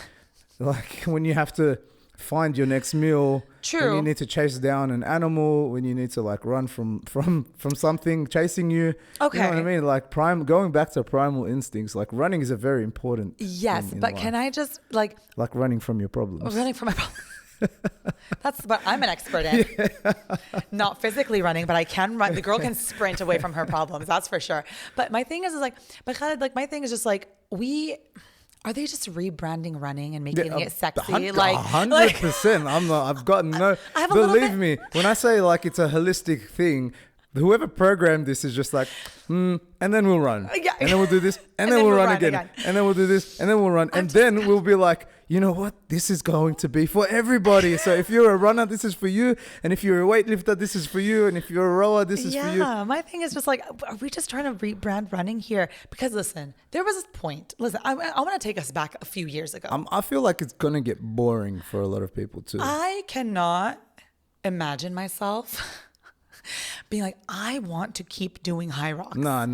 when you have to find your next meal. True. When you need to chase down an animal, when you need to run from something chasing you. Okay. You know what I mean? Going back to primal instincts, running is a very important thing in but life. Can I just running from your problems. Running from my problems. That's what I'm an expert in. Not physically running, but I can run. The girl can sprint away from her problems. That's for sure. But my thing is but Khaled, my thing is just are they just rebranding running and making it sexy? 100%. I've gotten no. Believe me, when I say it's a holistic thing, whoever programmed this is just and then we'll run, and then we'll do this, and then we'll run again, and then we'll do this, and then we'll run, and then we'll be you know what? This is going to be for everybody. So if you're a runner, this is for you, and if you're a weightlifter, this is for you, and if you're a rower, this is for you. Yeah, my thing is just are we just trying to rebrand running here? Because listen, there was this point. Listen, I want to take us back a few years ago. I feel like it's gonna get boring for a lot of people too. I cannot imagine myself being I want to keep doing HYROX. No,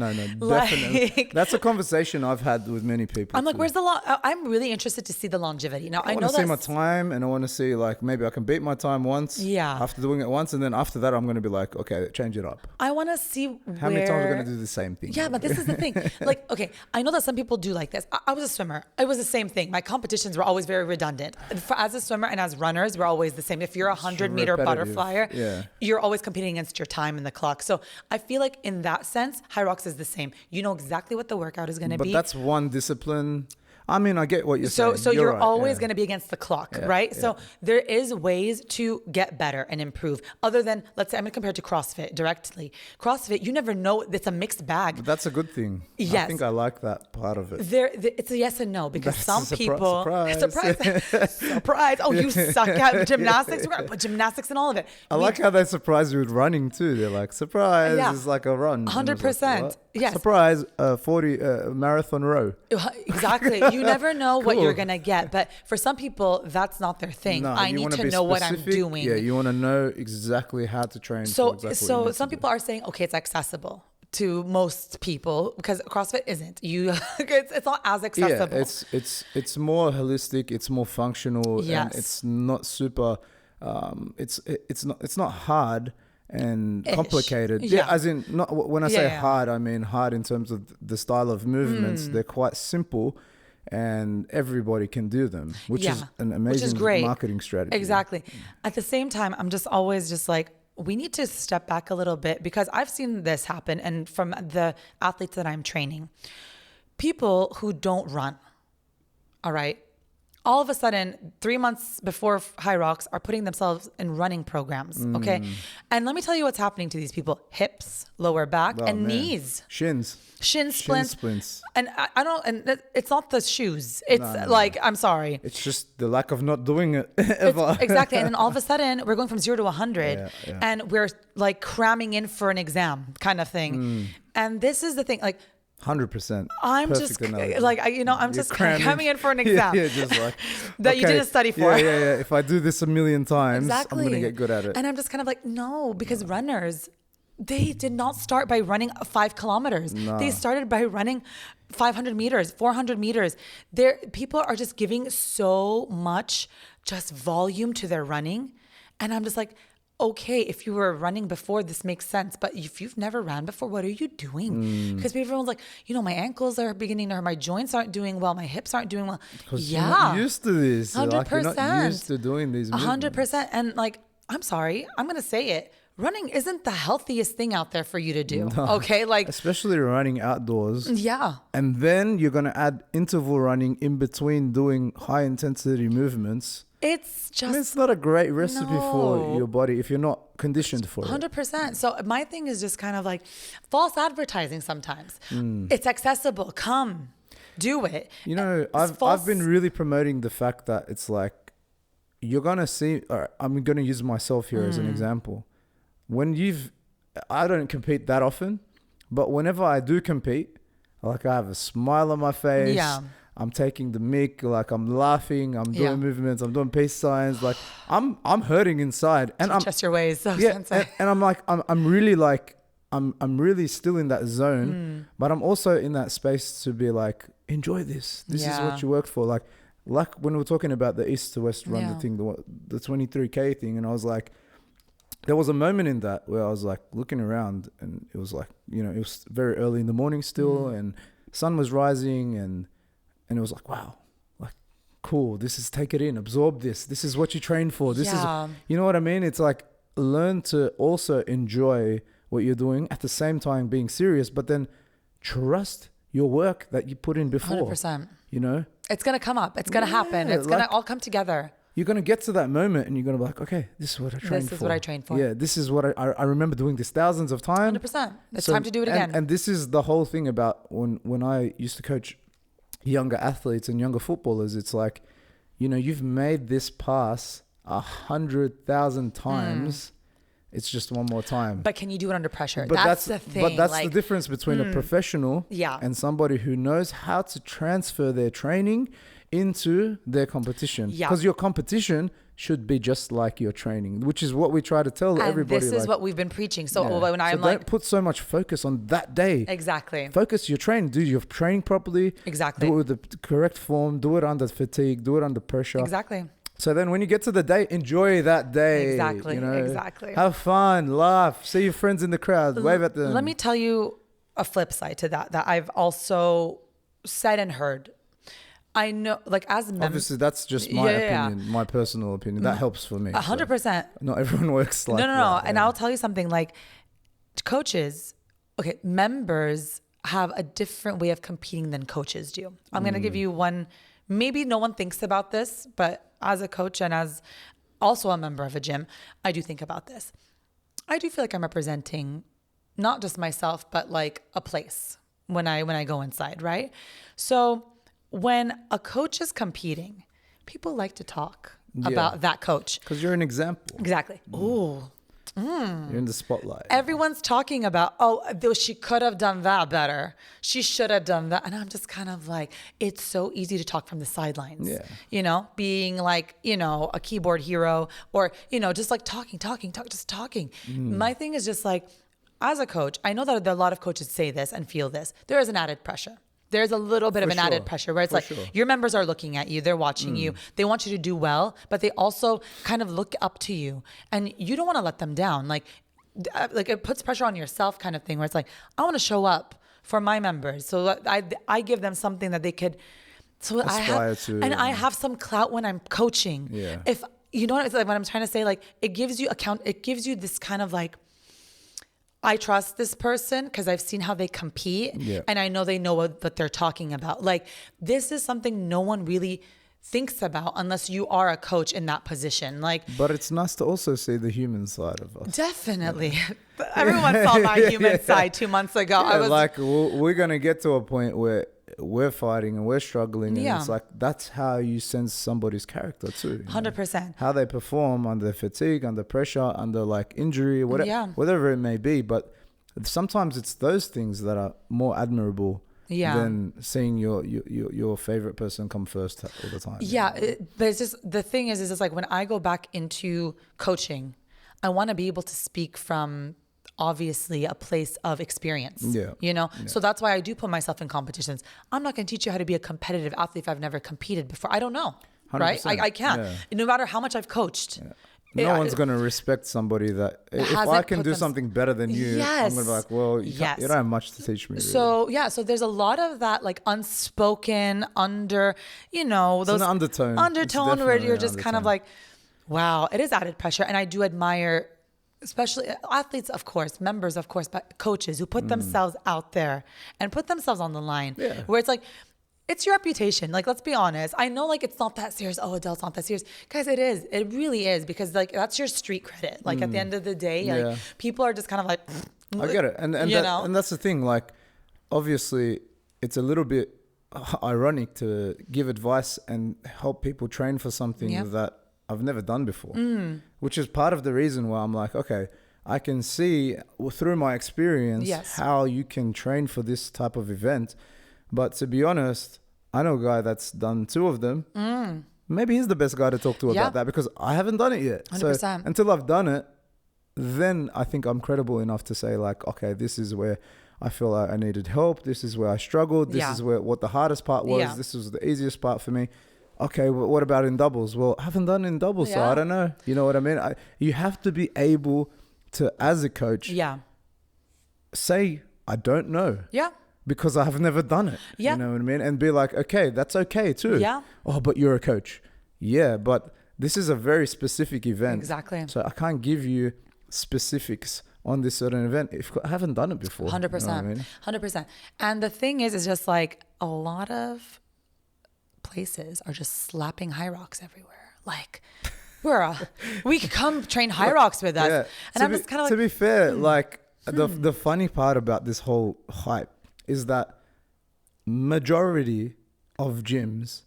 definitely. That's a conversation I've had with many people. I'm where's the I'm really interested to see the longevity. Now, I want to see my time, and I want to see maybe I can beat my time once. Yeah. After doing it once, and then after that, I'm going to be okay, change it up. I want to see how many times we're going to do the same thing. Yeah, but this is the thing. Okay, I know that some people do this. I was a swimmer. It was the same thing. My competitions were always very redundant. As a swimmer and as runners, we're always the same. If you're a 100-meter butterflyer, you're always competing against your time in the clock. So I feel in that sense, HYROX is the same. You know exactly what the workout is going to be. But that's one discipline. I mean, I get what you're saying. So you're right, always going to be against the clock, right? yeah. So there is ways to get better and improve. Other than, let's say, I'm going to compare it to CrossFit directly. CrossFit, you never know. It's a mixed bag. But that's a good thing. Yes. I think I like that part of it. It's a yes and no, because That's some people... surprise. Surprise. Oh, you suck at gymnastics? We're going to put gymnastics in all of it. I like how they surprise you with running too. They're like, surprise, it's like a run. 100%. Like, yes. Surprise, 40 marathon row. Exactly. You never know what you're going to get. But for some people, that's not their thing. No, I need to know what I'm doing. Yeah, you want to know exactly how to train. So some people are saying, okay, it's accessible to most people, because CrossFit isn't. It's not as accessible. Yeah, it's more holistic. It's more functional. Yes. And it's not super. It's not hard and complicated. Yeah, as in, not when I say hard, I mean hard in terms of the style of movements. They're quite simple, and everybody can do them, which is an amazing marketing strategy. Exactly. At the same time, I'm just always just like, we need to step back a little bit, because I've seen this happen, and from the athletes that I'm training, people who don't run, all right, all of a sudden, 3 months before HYROX are putting themselves in running programs, okay? And let me tell you what's happening to these people. Hips, lower back, and knees. Shins. Shin splints. Shin splints. And I don't, and it's not the shoes. It's I'm sorry. It's just the lack of not doing it ever. Exactly. And then all of a sudden, we're going from 0 to 100 and we're like cramming in for an exam kind of thing. And this is the thing, like, 100%. I'm Perfect just analogy. like, I'm just coming in for an exam. Just like that you didn't study for. Yeah. If I do this a million times, exactly. I'm going to get good at it. And I'm just kind of like, no, because runners, they did not start by running 5 kilometers. No. They started by running 500 meters, 400 meters. People are just giving so much just volume to their running. And I'm just like, okay, if you were running before, this makes sense. But if you've never ran before, what are you doing? Because everyone's like, my ankles are beginning to hurt, my joints aren't doing well, my hips aren't doing well. Because you're not used to this. 100%. Like, you're not used to doing these movements. 100%. And like, I'm sorry, I'm going to say it. Running isn't the healthiest thing out there for you to do. No. Okay. Like, especially running outdoors. Yeah. And then you're going to add interval running in between doing high intensity movements. It's just, it's not a great recipe for your body if you're not conditioned for 100%. 100%. So my thing is just kind of like false advertising sometimes. It's accessible. Come, do it. I've been really promoting the fact that it's like, you're going to see, I'm going to use myself here as an example. I don't compete that often, but whenever I do compete, like, I have a smile on my face. Yeah. I'm taking the mic, like, I'm laughing, I'm doing movements, I'm doing peace signs, like, I'm hurting inside, and I'm just your ways. So and I'm like, I'm really like, I'm really still in that zone, but I'm also in that space to be like, enjoy this. This is what you work for. Like when we were talking about the east to west run, the thing, the 23K thing, and I was like, there was a moment in that where I was like looking around, and it was like, it was very early in the morning still, and sun was rising, and it was like, wow, like, cool. Take it in, absorb this. This is what you train for. This is, you know what I mean? It's like, learn to also enjoy what you're doing at the same time being serious, but then trust your work that you put in before. 100%. It's going to come up. It's going to happen. It's going to all come together. You're going to get to that moment and you're going to be like, okay, this is what I trained for. This is what I trained for. Yeah, this is what I remember doing this thousands of times. 100%. It's time to do it again. And this is the whole thing about when I used to coach younger athletes and younger footballers. It's like, you've made this pass 100,000 times. It's just one more time. But can you do it under pressure? But that's the thing. But that's the difference between a professional and somebody who knows how to transfer their training into their competition. Because your competition should be just like your training, which is what we try to tell everybody. This is what we've been preaching. So when I'm don't put so much focus on that day. Exactly. Focus your training. Do your training properly. Exactly. Do it with the correct form. Do it under fatigue. Do it under pressure. Exactly. So then when you get to the day, enjoy that day. Exactly. Exactly. Have fun, laugh, see your friends in the crowd, wave at them. Let me tell you a flip side to that I've also said and heard. I know, like, as obviously that's just my opinion, my personal opinion. That helps for me. 100%. So not everyone works like that. No. And I'll tell you something, like, coaches, members have a different way of competing than coaches do. I'm going to give you one, maybe no one thinks about this, but as a coach and as also a member of a gym, I do think about this. I do feel like I'm representing not just myself, but like a place when I go inside, right? So when a coach is competing, people like to talk about that coach. Because you're an example. Exactly. Ooh. You're in the spotlight. Everyone's talking about, though she could have done that better. She should have done that. And I'm just kind of like, it's so easy to talk from the sidelines. Yeah. You know, being like, you know, a keyboard hero or, you know, just like talking. My thing is just like, as a coach, I know that there are a lot of coaches say this and feel this. There is an added pressure. There's a little bit of an added pressure where it's your members are looking at you, they're watching you, they want you to do well, but they also kind of look up to you and you don't want to let them down. Like it puts pressure on yourself kind of thing where it's like, I want to show up for my members. So I give them something that they could, so I have some clout when I'm coaching. Yeah. If you know what I'm trying to say, like it gives you this kind of like, I trust this person because I've seen how they compete and I know they know what they're talking about. Like this is something no one really thinks about unless you are a coach in that position. Like, but it's nice to also see the human side of us. Definitely. Everyone saw my human side 2 months ago. Yeah, I was like, we're going to get to a point where we're fighting and we're struggling. And it's like, that's how you sense somebody's character too. 100%. How they perform under fatigue, under pressure, under like injury, whatever it may be. But sometimes it's those things that are more admirable than seeing your favorite person come first all the time. Yeah. But it's just, the thing is it's like when I go back into coaching, I want to be able to speak from obviously a place of experience, you know? Yeah. So that's why I do put myself in competitions. I'm not going to teach you how to be a competitive athlete if I've never competed before. I don't know, 100%. Right? I can't, no matter how much I've coached. Yeah. No one's going to respect somebody that if I can do something better than you, I'm going to be like, well, you don't have much to teach me. Really. So there's a lot of that like unspoken those an undertone where you're just kind of like, wow, it is added pressure. And I do admire especially athletes, of course, members, of course, but coaches who put themselves out there and put themselves on the line where it's like, it's your reputation. Like, let's be honest. I know like it's not that serious. Oh, Adele's not that serious. Guys, it is. It really is because like that's your street credit. Like at the end of the day, like people are just kind of like, I get it. And that's the thing. Like, obviously it's a little bit ironic to give advice and help people train for something that I've never done before, which is part of the reason why I'm like, okay, I can see through my experience how you can train for this type of event. But to be honest, I know a guy that's done 2 of them. Maybe he's the best guy to talk to about that because I haven't done it yet. 100%. So until I've done it, then I think I'm credible enough to say like, okay, this is where I feel like I needed help. This is where I struggled. This is what the hardest part was. This was the easiest part for me. Okay, well, what about in doubles? Well, I haven't done it in doubles, so I don't know. You know what I mean? You have to be able to, as a coach, say, I don't know. Yeah. Because I have never done it. Yeah. You know what I mean? And be like, okay, that's okay too. Yeah. Oh, but you're a coach. Yeah, but this is a very specific event. Exactly. So I can't give you specifics on this certain event if I haven't done it before. 100%. You know what I mean? 100%. And the thing is, it's just like a lot of places are just slapping HYROX everywhere. Like, we could come train HYROX with us. Yeah. And I'm just kind of like... To be fair, like, the funny part about this whole hype is that majority of gyms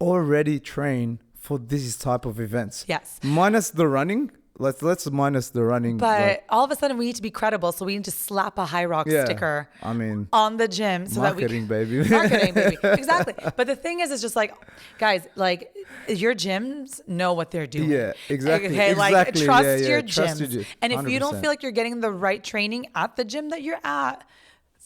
already train for these type of events. Yes. Minus the running. Let's minus the running. But all of a sudden we need to be credible. So we need to slap a HYROX sticker on the gym. So marketing, baby. Marketing, baby. Exactly. But the thing is, it's just like, guys, like your gyms know what they're doing. Yeah, exactly. Okay, like trust your gyms. And if you don't feel like you're getting the right training at the gym that you're at,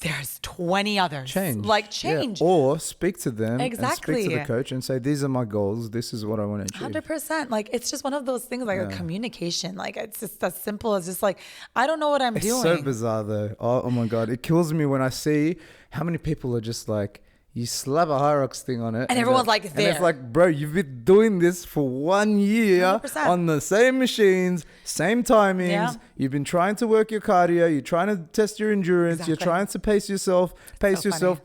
there's 20 others. Change. Yeah. Or speak to them and speak to the coach and say, these are my goals. This is what I want to achieve. 100%. Like, it's just one of those things, like a communication. Like, it's just as simple as just like, I don't know what I'm doing. It's so bizarre though. Oh my God. It kills me when I see how many people are just like, You slap a HYROX thing on it. And everyone's like, and there. it's like, bro, you've been doing this for 1 year 100%. on the same machines, same timings. Yeah. You've been trying to work your cardio. You're trying to test your endurance. Exactly. You're trying to pace yourself. Pace yourself.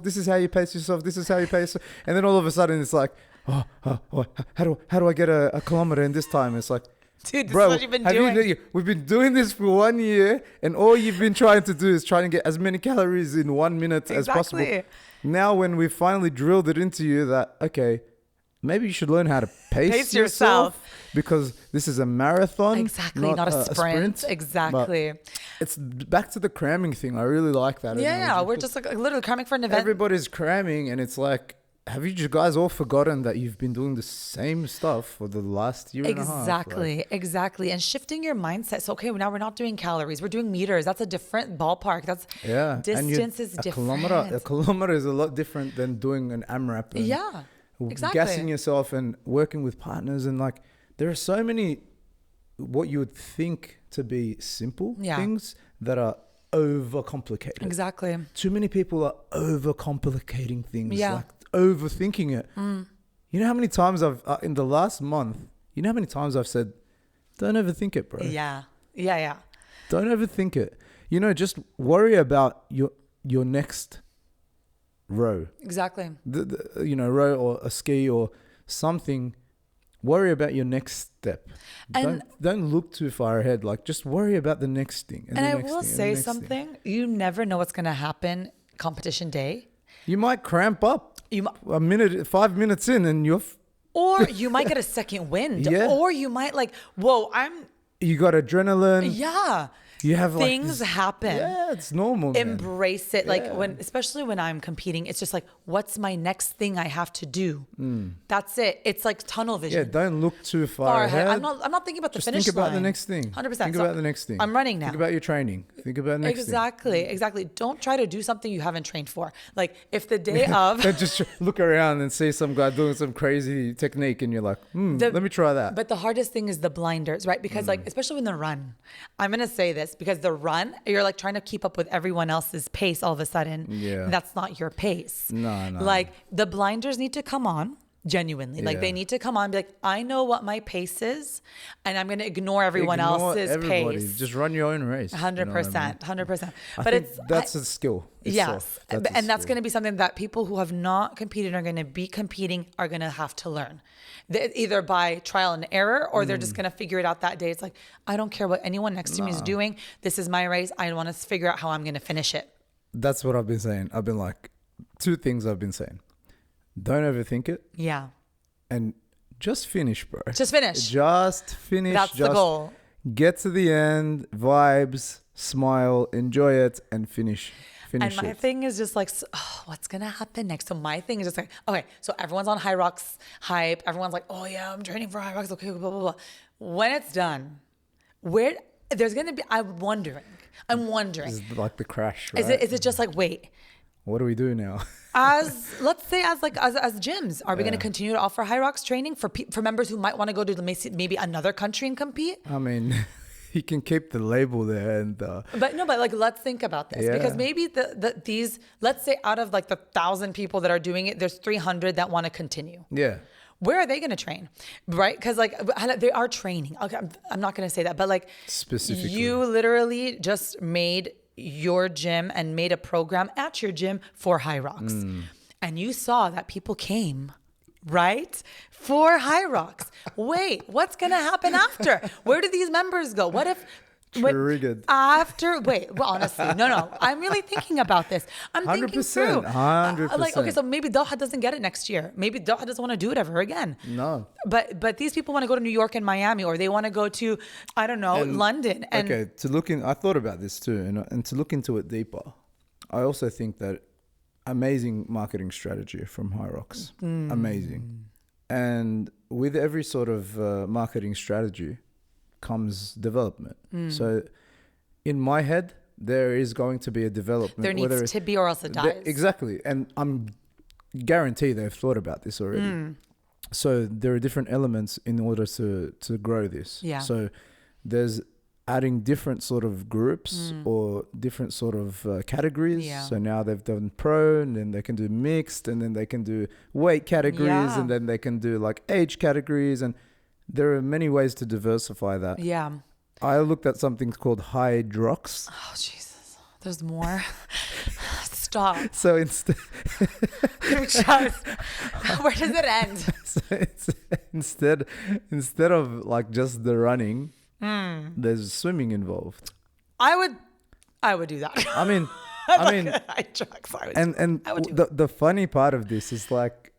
This is how you pace yourself. This is how you pace. And then all of a sudden it's like, oh, how do I get a kilometer in this time? It's like, dude, this bro, is what you've been doing. we've been doing this for 1 year, and all you've been trying to do is trying to get as many calories in 1 minute as possible. Now, when we finally drilled it into you that, okay, maybe you should learn how to pace yourself because this is a marathon. Exactly, not a sprint. Exactly. But it's back to the cramming thing. I really like that. Yeah, we're just like literally cramming for an event. Everybody's cramming, and it's like, have you guys all forgotten that you've been doing the same stuff for the last year and a half? Exactly. And shifting your mindset. So, okay, now we're not doing calories. We're doing meters. That's a different ballpark. That's distance is different. A kilometer is a lot different than doing an AMRAP. Exactly. Gassing yourself and working with partners. And like, there are so many, what you would think to be simple things that are overcomplicated. Exactly. Too many people are overcomplicating things. Yeah. Like, overthinking it. You know how many times I've in the last month, you know how many times I've said, don't overthink it, bro. Yeah. Don't overthink it. You know, just worry about your next row. Exactly. Row or a ski or something. Worry about your next step. And don't look too far ahead. Like, just worry about the next thing. And I will say something. You never know what's going to happen competition day. You might cramp up. 5 minutes in and or you might get a second wind. Or you might you got adrenaline. Yeah. You have things happen. Yeah, it's normal. Man. Embrace it. Like especially when I'm competing, it's just like, what's my next thing I have to do? That's it. It's like tunnel vision. Yeah, don't look too far ahead. I'm not thinking about the finish line. Think about the next thing. 100%. Think about the next thing. I'm running now. Think about your training. Think about the next thing. Exactly. Don't try to do something you haven't trained for. Like if the day of... Don't just look around and see some guy doing some crazy technique and you're like, let me try that. But the hardest thing is the blinders, right? Because like, especially in the run, I'm going to say this because the run, you're like trying to keep up with everyone else's pace all of a sudden. Yeah. That's not your pace. No. Like the blinders need to come on genuinely. Like they need to come on and be like, I know what my pace is and I'm going to ignore everyone else's pace. Just run your own race. 100%. 100%. But that's a skill. Yes. And that's going to be something that people who have not competed are going to be competing are going to have to learn. Either by trial and error or they're just going to figure it out that day. It's like, I don't care what anyone next to me is doing. This is my race. I want to figure out how I'm going to finish it. That's what I've been saying. I've been like, 2 things I've been saying. Don't overthink it. Yeah. And just finish, bro. Just finish. That's the goal. Get to the end, vibes, smile, enjoy it, and finish. And my thing is just like, what's going to happen next? So my thing is just like, okay, so everyone's on HYROX hype. Everyone's like, oh yeah, I'm training for HYROX. Okay, blah, blah, blah. When it's done, there's going to be, I'm wondering. It's like the crash, right? Is it just like, wait. What do we do now? Let's say as gyms, are we going to continue to offer HYROX training for members who might want to go to maybe another country and compete? I mean... You can keep the label there and but like let's think about this because maybe these let's say out of like the 1,000 people that are doing it, there's 300 that want to continue. Yeah. Where are they going to train? Right? Because like they are training. Okay, I'm not going to say that, but like specifically, you literally just made your gym and made a program at your gym for HYROX, and you saw that people came. Right? For HYROX. Wait, what's going to happen after? Where do these members go? What if... Triggered. Honestly, no. I'm really thinking about this. I'm thinking through. 100%. Like, okay, so maybe Doha doesn't get it next year. Maybe Doha doesn't want to do it ever again. No. But these people want to go to New York and Miami, or they want to go to, I don't know, London. And I thought about this too, and to look into it deeper, I also think that amazing marketing strategy from HYROX. Amazing. And with every sort of marketing strategy comes development. So in my head, there is going to be a development. There needs to be or else it dies. Exactly. And I'm guaranteed they've thought about this already. So there are different elements in order to grow this. Yeah. So there's adding different sort of groups or different sort of categories. Yeah. So now they've done pro, and then they can do mixed, and then they can do weight categories, and then they can do like age categories, and there are many ways to diversify that. Yeah. I looked at something called HYROX. Oh, Jesus. There's more. Stop. So instead, Where does it end? so it's, instead of like just the running, there's swimming involved. I would do that. I mean, the funny part of this is like,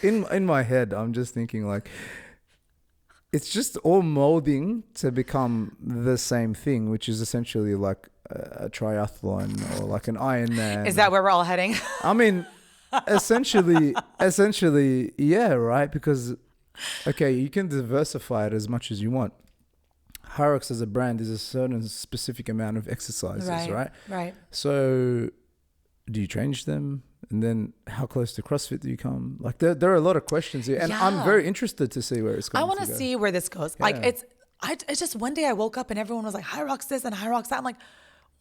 in my head, I'm just thinking like, it's just all molding to become the same thing, which is essentially like a triathlon or like an Ironman. Is that where we're all heading? I mean, essentially, yeah, right? Because, okay, you can diversify it as much as you want. HYROX as a brand is a certain specific amount of exercises, right? Right. So do you change them? And then how close to CrossFit do you come? Like there are a lot of questions here. And I'm very interested to see where it's going. I want to see where this goes. Yeah. Like it's just one day I woke up and everyone was like, HYROX this and HYROX that. I'm like,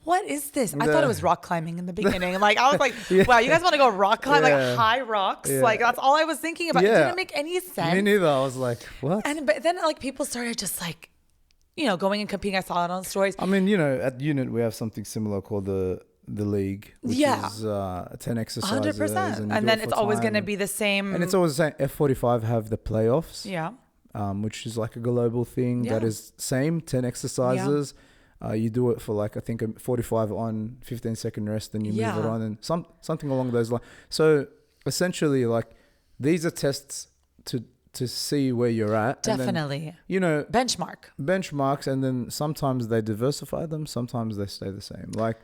what is this? I thought it was rock climbing in the beginning. Like I was like, wow, you guys want to go rock climb? Like HYROX? Yeah. Like that's all I was thinking about. It didn't make any sense. Me neither. I was like, what? But then like people started just like, going and competing. I saw it on stories. I mean, at Unit we have something similar called the league, which is 10 exercises. 100%. And then it's always going to be the same. And it's always the same. F45 have the playoffs. Yeah. Which is like a global thing that is same 10 exercises. You do it for like, I think 45 on, 15-second rest, then you move it on, and something along those lines. So essentially, like, these are tests to see where you're at. Definitely. And then, benchmarks, and then sometimes they diversify them, sometimes they stay the same. Like,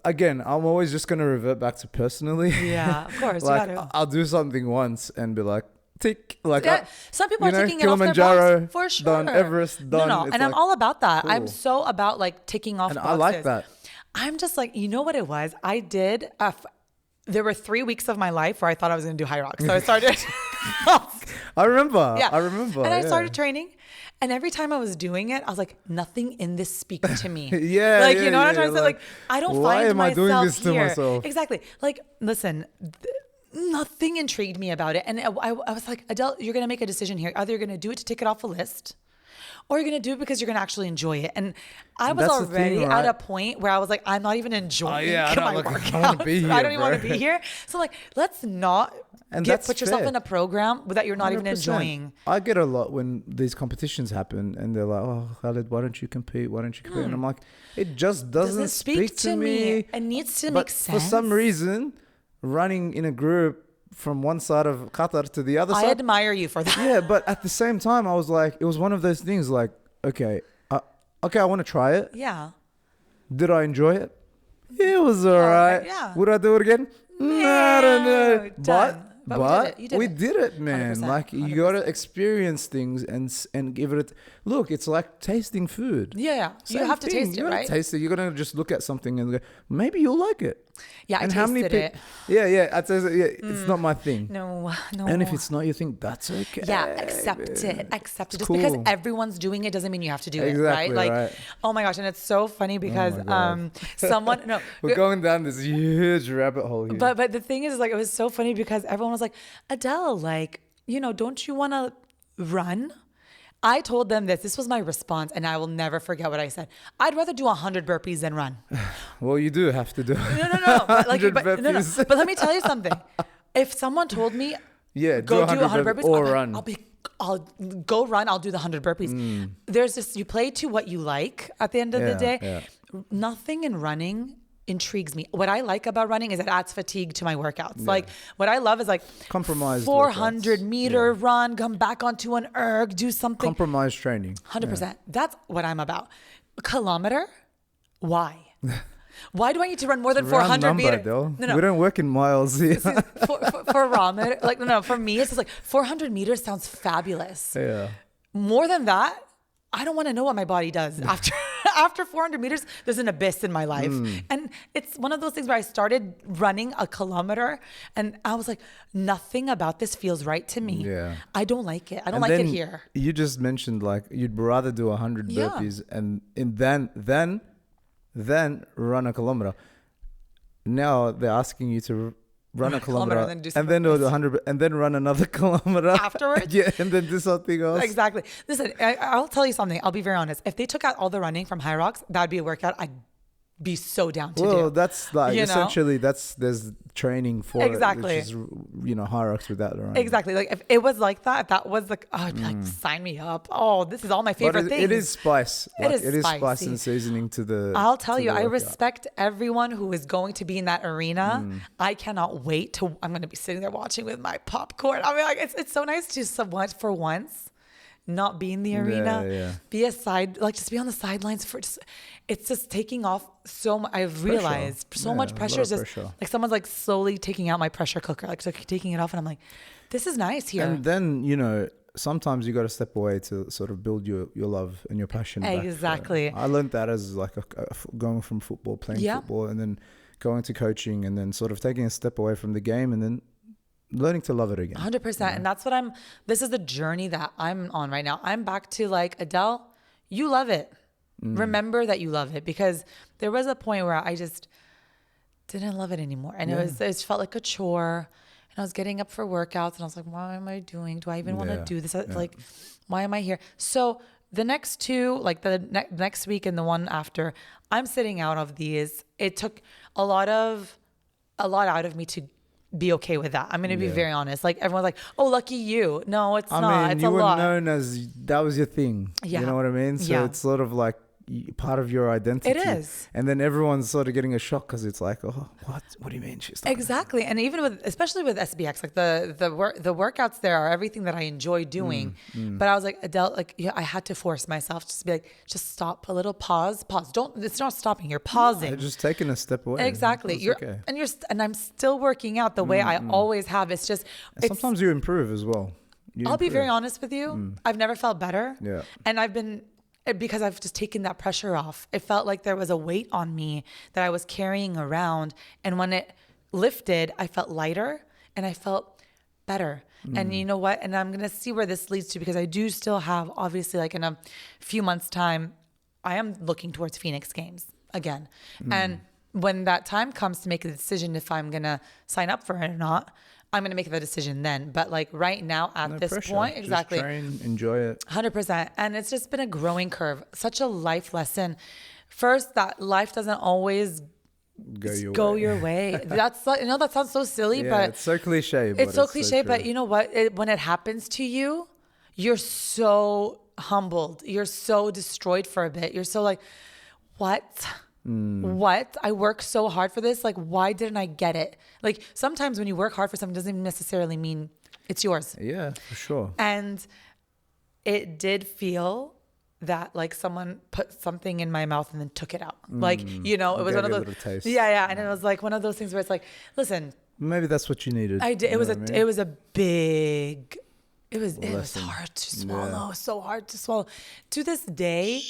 again, I'm always just going to revert back to personally. Yeah, of course. Like, I'll do something once and be like, tick. Like, some people are taking Kilimanjaro, it off their box, for sure. done, Everest, done. No, and I'm all about that. Cool. I'm so about like ticking off and boxes. I like that. I'm just like, you know what it was? I did, there were 3 weeks of my life where I thought I was going to do HYROX. So I started. I remember. And I started training. And every time I was doing it, I was like, nothing in this speaks to me. Like, you know what I'm trying to say? Like, I don't find myself why am I doing this to here. myself? Exactly. Like, listen, nothing intrigued me about it. And I was like, Adele, you're going to make a decision here. Either you're going to do it to tick it off a list, or you're going to do it because you're going to actually enjoy it. And I was already at a point where I was like, I'm not even enjoying my workouts. I don't even want to be here. So like, let's not put yourself in a program that you're not 100%. Even enjoying. I get a lot when these competitions happen and they're like, oh, Khaled, why don't you compete? And I'm like, it just doesn't speak to me. It needs to make sense. For some reason, running in a group from one side of Qatar to the other side. I admire you for that. Yeah, but at the same time, I was like, it was one of those things like, okay, I want to try it. Yeah. Did I enjoy it? It was all right. Yeah. Would I do it again? No, I don't know. But we did it, man. 100%, like, you 100%. got to experience things and give it look, it's like tasting food. Yeah. You have to taste it, right? Taste it. You're going to just look at something and go, maybe you'll like it. Yeah, and I tasted it. Yeah. I tasted it. It's not my thing. No. And if it's not your thing, that's okay. Yeah, accept it. Accept it. Just cool. because everyone's doing it doesn't mean you have to do it, Exactly, right? Like, right. oh my gosh, and it's so funny because we're going down this huge rabbit hole here. But the thing is, like, it was so funny because everyone was like, Adele, like, don't you want to run? I told them this was my response, and I will never forget what I said. I'd rather do 100 burpees than run. Well, you do have to do it. No. But let me tell you something. If someone told me, go do 100 burpees or run. I'll go run. I'll do the 100 burpees. There's this, you play to what you like at the end of the day. Yeah. Nothing in running intrigues me. What I like about running is it adds fatigue to my workouts. Like, what I love is like compromised 400 meter run, come back onto an erg, do something. Compromised training. 100%. Yeah. That's what I'm about. A kilometer? Why? Why do I need to run more than 400 meters? No. We don't work in miles here. For Ramit, like, no, for me, it's just like 400 meters sounds fabulous. Yeah. More than that, I don't want to know what my body does after 400 meters, there's an abyss in my life. And it's one of those things where I started running a kilometer and I was like, nothing about this feels right to me. Yeah. I don't like it. I don't And like it then here. You just mentioned like you'd rather do 100 Yeah. burpees and then run a kilometer. Now they're asking you to run a kilometer and then do some and then do 100 and then run another kilometer Afterwards? yeah, and then do something else. Exactly. Listen, I'll tell you something. I'll be very honest. If they took out all the running from HYROX, that'd be a workout I'd be so down to do. Well, that's like You know? essentially there's training for Exactly. it, which is HYROX without the running. Exactly. Like if it was like that, if that was like, I'd be like, sign me up. Oh, this is all my But favorite things. it is spice. Like, is it is spice spicy. and seasoning to the. I'll tell to you, the I workout. respect everyone who is going to be in that arena. I cannot wait to. I'm going to be sitting there watching with my popcorn. I mean, like it's so nice to somewhat for once not be in the arena, yeah. be aside, like just be on the sidelines for. It's just taking off so much. I've realized so Yeah, much a pressure lot is of just pressure. like someone's like slowly taking out my pressure cooker, like so taking it off, and I'm like, this is nice here. And then sometimes you got to step away to sort of build your love and your passion. back for it. Exactly. I learned that as like going from football, playing football, and then going to coaching, and then sort of taking a step away from the game, and then learning to love it again. 100%. And that's what this is the journey that I'm on right now. I'm back to like, Adele, you love it. Remember that you love it, because there was a point where I just didn't love it anymore. And it felt like a chore. And I was getting up for workouts and I was like, what am I doing? Do I even want to do this? Like, why am I here? So the next two, like the next week and the one after, I'm sitting out of these. It took a lot out of me to be okay with that. I'm going to be very honest. Like everyone's like, oh, lucky you. No, it's not. I mean, It's you a were lot. known as that was your thing. Yeah. You know what I mean? So Yeah. it's sort of like part of your identity. It is. And then everyone's sort of getting a shock because it's like, oh, what? What do you mean she's not? Exactly. And even especially with SBX, like the workouts there are everything that I enjoy doing. But I was like, Adele, like, yeah, I had to force myself just to be like, just stop a little, pause. It's not stopping. You're pausing. You're just taking a step away. Exactly. It's okay. And I'm still working out the way I always have. It's just, And sometimes you improve as well. I'll be very honest with you. I've never felt better. Yeah. And because I've just taken that pressure off. It felt like there was a weight on me that I was carrying around. And when it lifted, I felt lighter and I felt better. And you know what? And I'm going to see where this leads to, because I do still have, obviously, like in a few months' time, I am looking towards Phoenix Games again. And when that time comes to make a decision if I'm going to sign up for it or not, I'm going to make the decision then. But like right now at this pressure. point, Just exactly. train, enjoy it. 100%. And it's just been a growing curve, such a life lesson. First, that life doesn't always Go your way. That's like, that sounds so silly, Yeah, but it's so cliche. it's so true. cliche. But you know what? When it happens to you, you're so humbled. You're so destroyed for a bit. You're so like, what? What? I worked so hard for this. Like, why didn't I get it? Like, sometimes when you work hard for something, doesn't even necessarily mean it's yours. Yeah, for sure. And it did feel that like someone put something in my mouth and then took it out. Like, it was Gave one of you a those. little taste. Yeah. And it was like one of those things where it's like, listen, Maybe that's what you needed. I did. You It was know a. what I mean? It was a big. It was Lesson. hard to swallow. Yeah. So hard to swallow. To this day,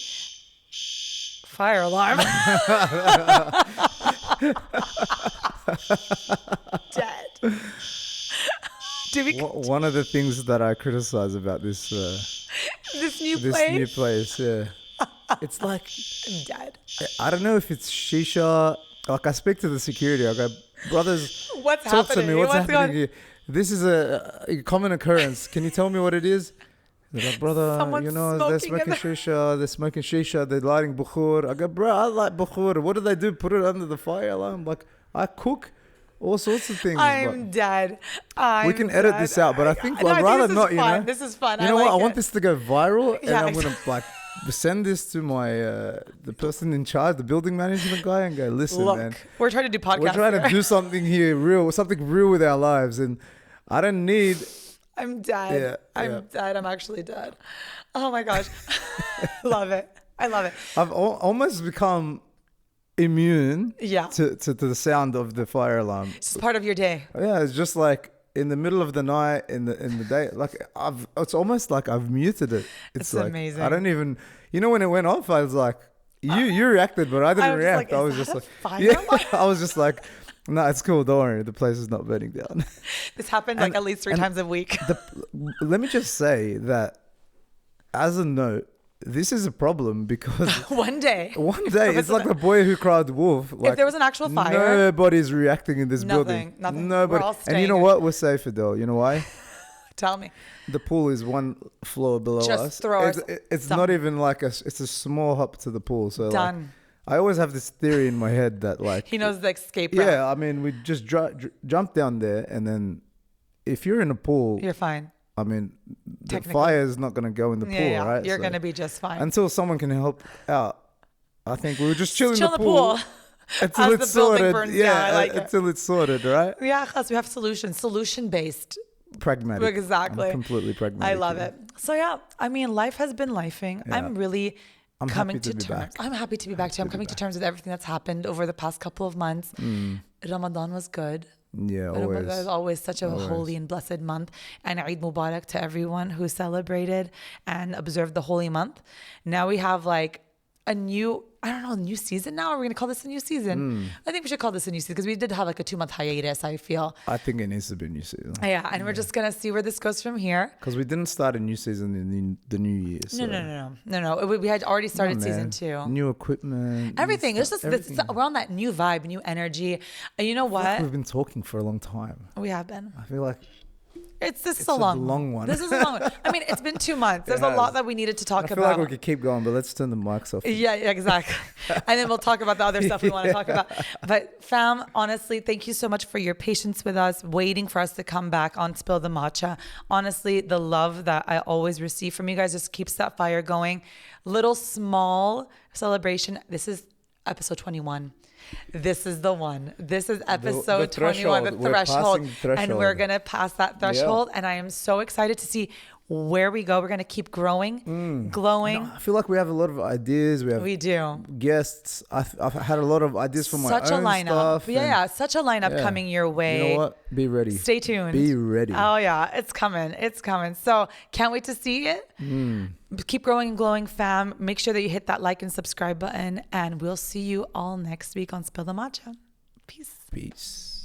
fire alarm. Dead. Do we One of the things that I criticize about this this new this place? new place, yeah, it's like I'm dead. I don't know if it's shisha. Like I speak to the security. I go, brothers, What's talk happening? to me. What's happening going- here? This is a common occurrence. Can you tell me what it is? They're like, brother, Someone's they're smoking in smoking shisha, they're lighting bukhur. I go, bro, I like bukhur. What do they do? Put it under the fire alarm? Like, I cook all sorts of things. I'm dead. we can edit this out, but I think I'd rather this not, is fun. This is fun. You know what? I like want it. this to go viral, and Yeah, I'm going to like send this to my the person in charge, the building management guy, and go, listen, Look, man. we're trying to do podcasts. We're trying to here. do something here something real with our lives. And I don't need, I'm dead. Yeah, I'm dead. I'm actually dead. Oh my gosh. Love it. I love it. I've almost become immune Yeah. to the sound of the fire alarm. It's just part of your day. Yeah, it's just like in the middle of the night, in the day, like it's almost like I've muted it. It's like, amazing. I don't even, when it went off, I was like, You reacted, but I didn't react. I was just like, I was just like, no, it's cool. Don't worry. The place is not burning down. This happens like at least 3 times a week. Let me just say that as a note, this is a problem because one day it's like the boy who cried wolf. Like, if there was an actual fire, nobody's reacting in this building. Nothing. Nobody. We're all staying And you know here. what? We're safer though. You know why? Tell me. The pool is 1 floor below Just us. throw us. It's not even like it's a small hop to the pool. So Done. like, I always have this theory in my head that like He knows the escape route. yeah, I mean we just jump down there, and then if you're in a pool, You're fine. I mean the fire is not going to go in the pool, right? You're So going to be just fine. until someone can help out. I think we were just chilling Chill in the pool. Until As it's the building sorted. burns Yeah, down. I like it. until it's sorted, right? Yeah, because we have solution based. Pragmatic. Exactly. I'm completely pragmatic. I love it. So yeah, I mean, life has been lifing. Yeah. I'm really coming happy to be terms. back. I'm happy to be back too. I'm coming to terms with everything that's happened over the past couple of months. Ramadan was good. Yeah, Ramadan always. is always such a holy and blessed month. And Eid Mubarak to everyone who celebrated and observed the holy month. Now we have like a new season now. Are we going to call this a new season? I think we should call this a new season because we did have like a 2-month hiatus, I feel. I think it needs to be a new season. Yeah, and we're just going to see where this goes from here. Because we didn't start a new season in the new year. So. No. We had already started season 2. New equipment. Everything. It's just we're on that new vibe, new energy. And you know what? We've been talking for a long time. We have been. I feel like This is it's a a long one. This is a long one. I mean, it's been 2 months. There's a lot that we needed to talk I feel about. like we could keep going, but let's turn the mics off. Yeah, exactly. And then we'll talk about the other stuff we want to talk about. But fam, honestly, thank you so much for your patience with us, waiting for us to come back on Spill the Matcha. Honestly, the love that I always receive from you guys just keeps that fire going. Little small celebration. This is episode 21. This is the one. This is episode 21, the threshold. And we're going to pass that threshold. Yeah. And I am so excited to see where we go. We're going to keep growing, glowing. No, I feel like we have a lot of ideas. We do. Guests. I've had a lot of ideas for my own stuff. Yeah, such a lineup coming your way. You know what? Be ready. Stay tuned. Be ready. Oh, yeah. It's coming. It's coming. So can't wait to see it. Keep growing and glowing, fam. Make sure that you hit that like and subscribe button. And we'll see you all next week on Spill the Matcha. Peace.